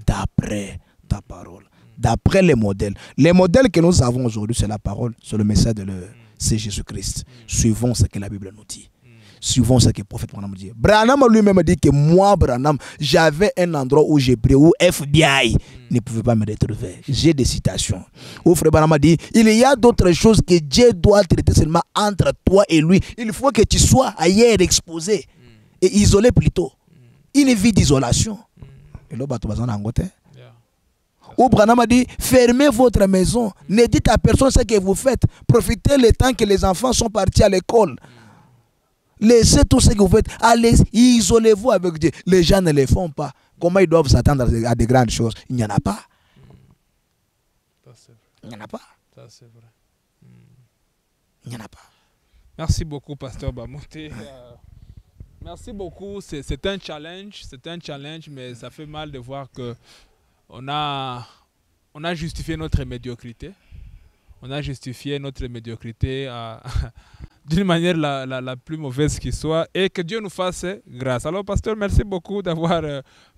d'après ta parole, d'après les modèles. Les modèles que nous avons aujourd'hui, c'est la parole, c'est le message de l'heure, c'est Jésus-Christ. Suivons ce que la Bible nous dit. Suivons ce que le prophète Branham dit. Branham lui-même dit que moi, Branham, j'avais un endroit où j'ai pris, où FBI ne pouvait pas me retrouver. J'ai des citations. Où frère Branham dit, il y a d'autres choses que Dieu doit traiter seulement entre toi et lui. Il faut que tu sois ailleurs exposé et isolé plutôt. Une vie d'isolation. Et là, tu vas en Angleterre. Où Branham a dit, fermez votre maison. Ne dites à personne ce que vous faites. Profitez le temps que les enfants sont partis à l'école. Laissez tout ce que vous faites. Allez, isolez-vous avec Dieu. Les gens ne le font pas. Comment ils doivent s'attendre à des grandes choses? Il n'y en a pas. Il n'y en a pas.
Ça, c'est vrai.
Il n'y en a pas.
Merci beaucoup, Pasteur Bamonté. Merci beaucoup. C'est un challenge, mais ça fait mal de voir que on a justifié notre médiocrité. On a justifié notre médiocrité d'une manière la plus mauvaise qui soit, et que Dieu nous fasse grâce. Alors, pasteur, merci beaucoup d'avoir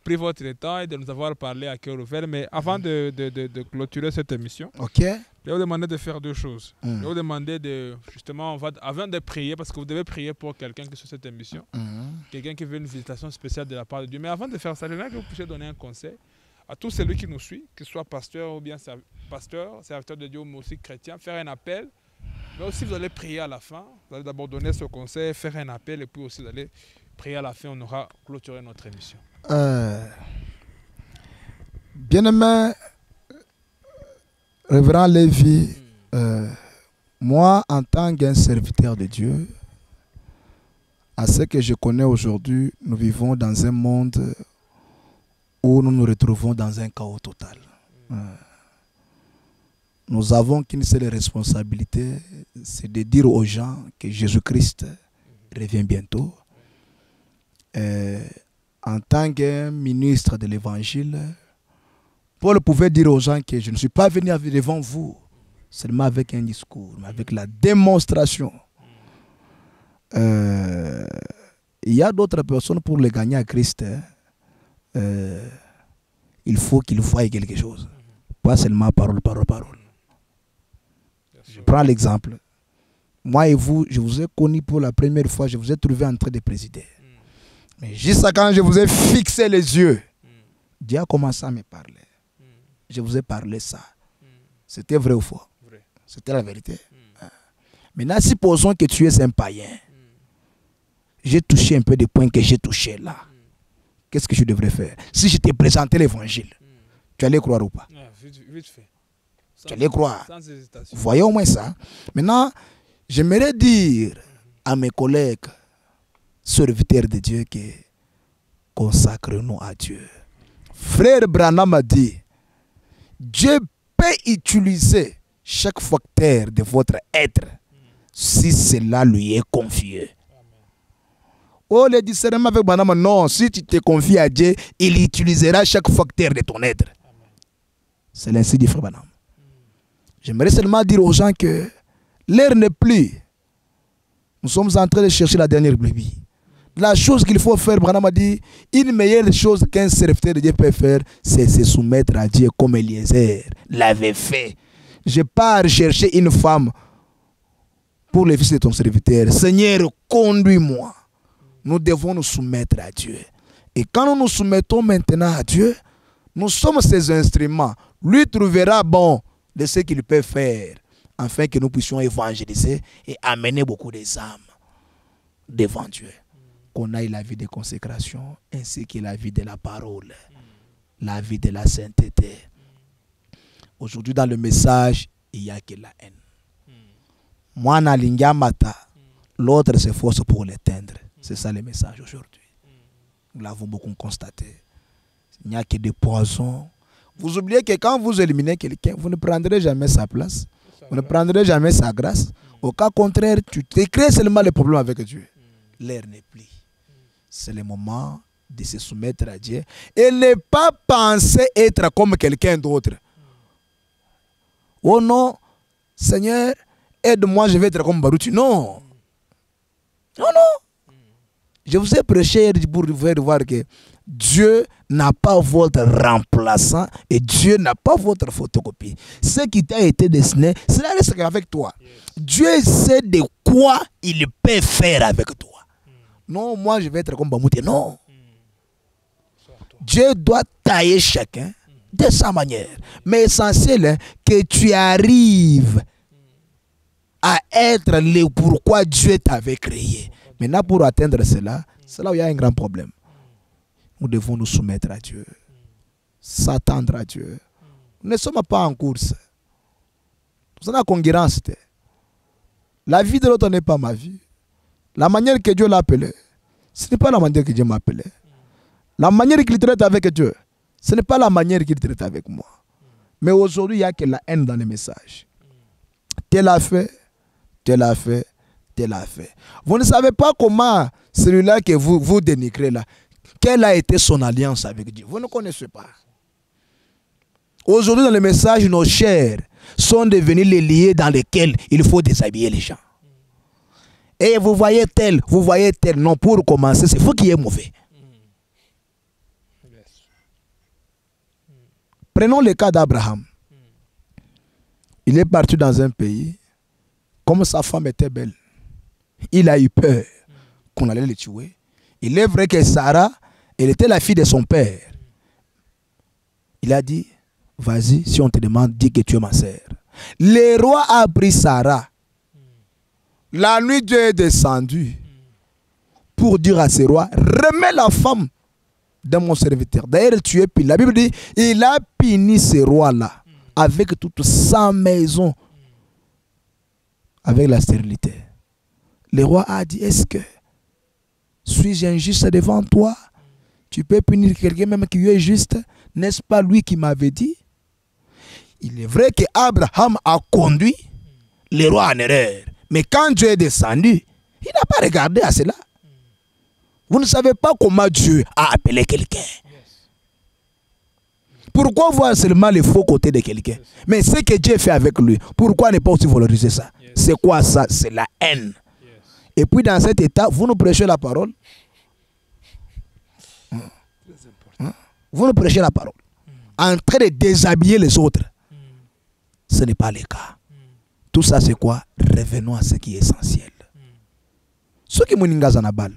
pris votre temps et de nous avoir parlé à cœur ouvert. Mais avant de clôturer cette émission, je vais vous demander de faire deux choses. Je vais vous demander justement, avant de prier, parce que vous devez prier pour quelqu'un qui est sur cette émission, quelqu'un qui veut une visitation spéciale de la part de Dieu. Mais avant de faire ça, j'aimerais que vous puissiez donner un conseil à tout celui qui nous suit, que ce soit pasteur ou bien pasteur, serviteur de Dieu, mais aussi chrétien, faire un appel. Mais aussi, vous allez prier à la fin. Vous allez d'abord donner ce conseil, faire un appel, et puis aussi, vous allez prier à la fin. On aura clôturé notre émission.
Bien-aimé, révérend Lévi, moi, en tant qu'un serviteur de Dieu, à ce que je connais aujourd'hui, nous vivons dans un monde où nous nous retrouvons dans un chaos total. Nous avons qu'une seule responsabilité, c'est de dire aux gens que Jésus-Christ revient bientôt. En tant que ministre de l'Évangile, Paul pouvait dire aux gens que je ne suis pas venu devant vous seulement avec un discours, mais avec la démonstration. Il y a d'autres personnes pour les gagner à Christ. Il faut qu'ils voient quelque chose. Pas seulement parole. Je prends l'exemple. Moi et vous, je vous ai connu pour la première fois, je vous ai trouvé en train de présider. Mais juste quand je vous ai fixé les yeux, Dieu a commencé à me parler. Je vous ai parlé ça. C'était vrai ou faux? C'était la vérité. Maintenant, supposons que tu es un païen. J'ai touché un peu des points que j'ai touchés là. Qu'est-ce que je devrais faire? Si je t'ai présenté l'évangile, tu allais croire ou pas?
Vite fait.
Tu allais croire.
Sans hésitation.
Voyez au moins ça. Maintenant, j'aimerais dire à mes collègues, serviteurs de Dieu, que consacrons-nous à Dieu. Frère Branham a dit, Dieu peut utiliser chaque facteur de votre être, si cela lui est confié. Oh, le discernement avec Banama, non, si tu te confies à Dieu, il utilisera chaque facteur de ton être. C'est l'ainsi du frère Banam. J'aimerais seulement dire aux gens que l'heure n'est plus. Nous sommes en train de chercher la dernière brebis. La chose qu'il faut faire, Branham a dit, une meilleure chose qu'un serviteur de Dieu peut faire, c'est se soumettre à Dieu comme Eliezer l'avait fait. Je pars chercher une femme pour le fils de ton serviteur. Seigneur, conduis-moi. Nous devons nous soumettre à Dieu. Et quand nous nous soumettons maintenant à Dieu, nous sommes ses instruments. Lui trouvera bon de ce qu'il peut faire, afin que nous puissions évangéliser et amener beaucoup des âmes devant Dieu. Qu'on aille la vie de consécration, ainsi que la vie de la parole, la vie de la sainteté. Aujourd'hui, dans le message, il n'y a que la haine. Moi, Nalingamata, l'autre s'efforce pour l'éteindre. C'est ça le message aujourd'hui. Nous l'avons beaucoup constaté. Il n'y a que des poisons. Vous oubliez que quand vous éliminez quelqu'un, vous ne prendrez jamais sa place. Vous ne prendrez jamais sa grâce. Au cas contraire, tu te crées seulement les problèmes avec Dieu. L'air n'est plus. C'est le moment de se soumettre à Dieu et ne pas penser être comme quelqu'un d'autre. Oh non, Seigneur, aide-moi, je vais être comme Baruti. Non. Non, non. Je vous ai prêché pour vous faire voir que Dieu n'a pas votre remplaçant et Dieu n'a pas votre photocopie. Ce qui t'a été destiné, cela reste avec toi. Dieu sait de quoi il peut faire avec toi. Non, moi je vais être comme Bamouté. Non. Dieu doit tailler chacun de sa manière. Mais essentiel hein, que tu arrives à être le pourquoi Dieu t'avait créé. Maintenant, pour atteindre cela, c'est là où il y a un grand problème. Nous devons nous soumettre à Dieu, s'attendre à Dieu. Nous ne sommes pas en course. Nous sommes en concurrence. La vie de l'autre n'est pas ma vie. La manière que Dieu l'a appelé, ce n'est pas la manière que Dieu m'a appelé. La manière qu'il traite avec Dieu, ce n'est pas la manière qu'il traite avec moi. Mais aujourd'hui, il n'y a que la haine dans les messages. Tel a fait, tel a fait, tel a fait. Vous ne savez pas comment celui-là que vous dénigrez là, quelle a été son alliance avec Dieu. Vous ne connaissez pas. Aujourd'hui, dans les messages, nos chairs sont devenus les liés dans lesquels il faut déshabiller les gens. Et vous voyez tel. Non, pour commencer, c'est vous qui êtes mauvais. Prenons le cas d'Abraham. Il est parti dans un pays, comme sa femme était belle. Il a eu peur qu'on allait le tuer. Il est vrai que Sarah, elle était la fille de son père. Il a dit, vas-y, si on te demande, dis que tu es ma sœur. Le roi a pris Sarah. La nuit, Dieu est descendu pour dire à ce roi, remets la femme de mon serviteur. D'ailleurs, tu es puni. La Bible dit, il a puni ce roi-là avec toute sa maison, avec la stérilité. Le roi a dit, est-ce que suis-je injuste devant toi? Tu peux punir quelqu'un même qui est juste? N'est-ce pas lui qui m'avait dit? Il est vrai qu'Abraham a conduit le roi en erreur. Mais quand Dieu est descendu, il n'a pas regardé à cela. Vous ne savez pas comment Dieu a appelé quelqu'un. Pourquoi voir seulement les faux côtés de quelqu'un? Mais ce que Dieu fait avec lui, pourquoi ne pas aussi valoriser ça? C'est quoi ça? C'est la haine. Et puis dans cet état, vous nous prêchez la parole. Vous nous prêchez la parole. En train de déshabiller les autres. Ce n'est pas le cas. Tout ça c'est quoi? Revenons à ce qui est essentiel. Ce qui est zanabal,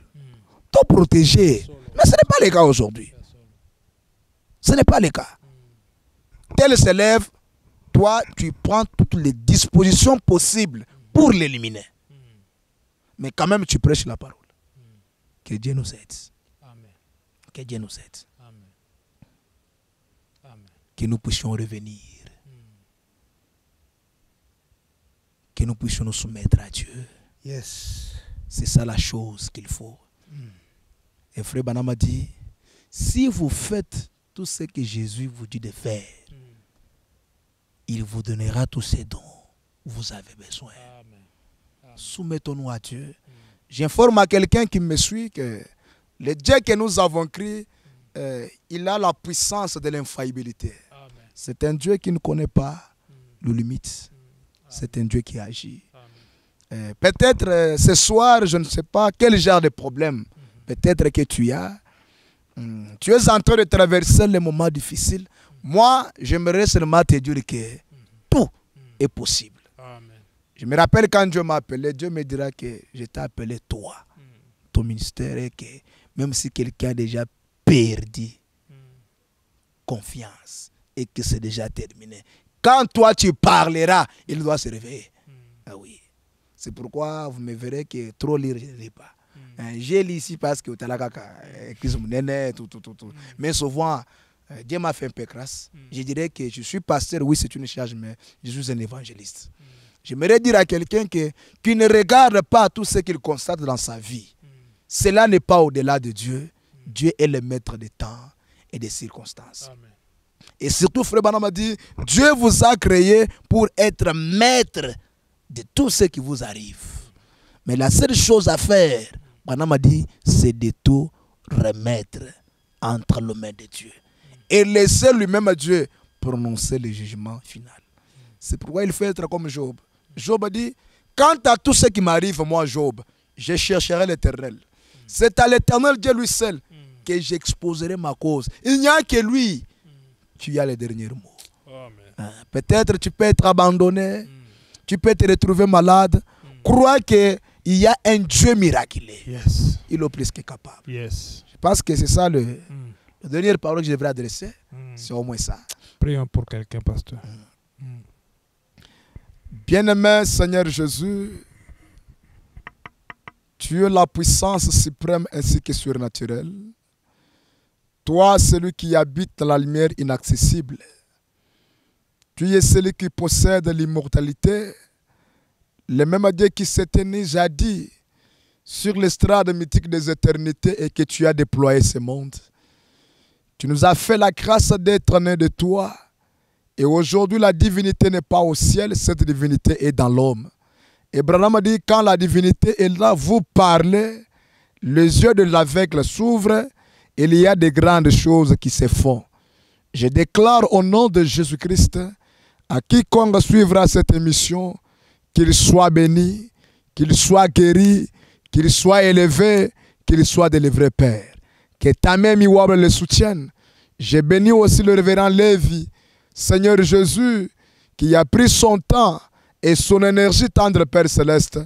tout protéger. Mais ce n'est pas le cas aujourd'hui. Ce n'est pas le cas. Tel s'élève, toi tu prends toutes les dispositions possibles pour l'éliminer. Mais quand même tu prêches la parole. Que Dieu nous aide. Amen. Que Dieu nous aide. Amen. Amen. Que nous puissions revenir. Que nous puissions nous soumettre à Dieu. Yes. C'est ça la chose qu'il faut. Et frère Banama dit, si vous faites tout ce que Jésus vous dit de faire, il vous donnera tous ses dons. vous avez besoin.
Amen.
Soumettons-nous à Dieu. J'informe à quelqu'un qui me suit que le Dieu que nous avons créé, il a la puissance de l'infaillibilité. C'est un Dieu qui ne connaît pas nos limites. C'est un Dieu qui agit. Peut-être ce soir, je ne sais pas quel genre de problème peut-être que tu as. Tu es en train de traverser les moments difficiles. Moi, j'aimerais seulement te dire que tout est possible.
Amen.
Je me rappelle quand Dieu m'a appelé, Dieu me dira que je t'ai appelé toi, ton ministère, et que même si quelqu'un a déjà perdu confiance et que c'est déjà terminé, quand toi tu parleras, il doit se réveiller. Ah oui. C'est pourquoi vous me verrez que trop lire, je ne lis pas. J'ai lu ici parce que mais souvent, Dieu m'a fait un peu crasse. Je dirais que je suis pasteur, oui c'est une charge, mais je suis un évangéliste. J'aimerais dire à quelqu'un qui ne regarde pas tout ce qu'il constate dans sa vie. Cela n'est pas au-delà de Dieu. Dieu est le maître des temps et des circonstances. Amen. Et surtout, Frère Branham m'a dit, Dieu vous a créé pour être maître de tout ce qui vous arrive. Mais la seule chose à faire, Branham m'a dit, c'est de tout remettre entre les mains de Dieu. Et laisser lui-même à Dieu prononcer le jugement final. C'est pourquoi il faut être comme Job. Job a dit, quant à tout ce qui m'arrive, moi Job, je chercherai l'Éternel. C'est à l'Éternel Dieu lui seul que j'exposerai ma cause. Il n'y a que lui qui a les derniers mots. Peut-être tu peux être abandonné, tu peux te retrouver malade. Crois qu'il y a un Dieu miraculeux.
Yes.
Il est plus que capable.
Yes.
Je pense que c'est ça la dernière parole que je devrais adresser. C'est au moins ça.
Prions pour quelqu'un, pasteur.
Bien-aimé Seigneur Jésus, tu es la puissance suprême ainsi que surnaturelle. Toi, celui qui habite dans la lumière inaccessible. Tu es celui qui possède l'immortalité. Le même Dieu qui s'est tenu jadis sur l'estrade mythique des éternités et que tu as déployé ce monde. Tu nous as fait la grâce d'être né de toi. Et aujourd'hui, la divinité n'est pas au ciel, cette divinité est dans l'homme. Et Branham a dit, quand la divinité est là, vous parlez, les yeux de l'aveugle s'ouvrent, et il y a de grandes choses qui se font. Je déclare au nom de Jésus-Christ, à quiconque suivra cette émission, qu'il soit béni, qu'il soit guéri, qu'il soit élevé, qu'il soit délivré, Père. Que ta main miwable le soutienne. J'ai béni aussi le révérend Lévi, Seigneur Jésus, qui a pris son temps et son énergie tendre, Père Céleste,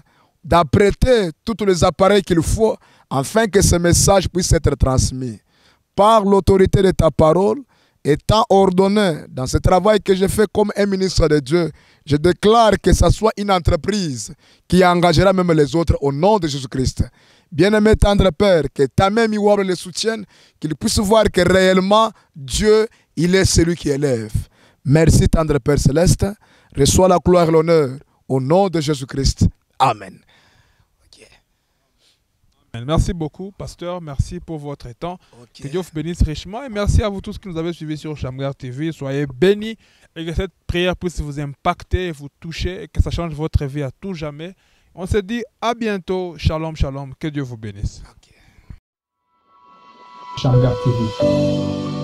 d'apprêter tous les appareils qu'il faut afin que ce message puisse être transmis. Par l'autorité de ta parole, étant ordonné dans ce travail que j'ai fait comme un ministre de Dieu, je déclare que ce soit une entreprise qui engagera même les autres au nom de Jésus-Christ. Bien-aimé tendre Père, que ta main miwable le soutienne, qu'il puisse voir que réellement Dieu, il est celui qui élève. Merci tendre Père Céleste. Reçois la gloire et l'honneur au nom de Jésus-Christ. Amen. Okay.
Merci beaucoup, pasteur. Merci pour votre temps.
Okay.
Que Dieu vous bénisse richement. Et merci à vous tous qui nous avez suivis sur Shamgar TV. Soyez bénis et que cette prière puisse vous impacter, vous toucher et que ça change votre vie à tout jamais. On se dit à bientôt. Shalom, shalom. Que Dieu vous bénisse.
Okay.
Shamgar TV.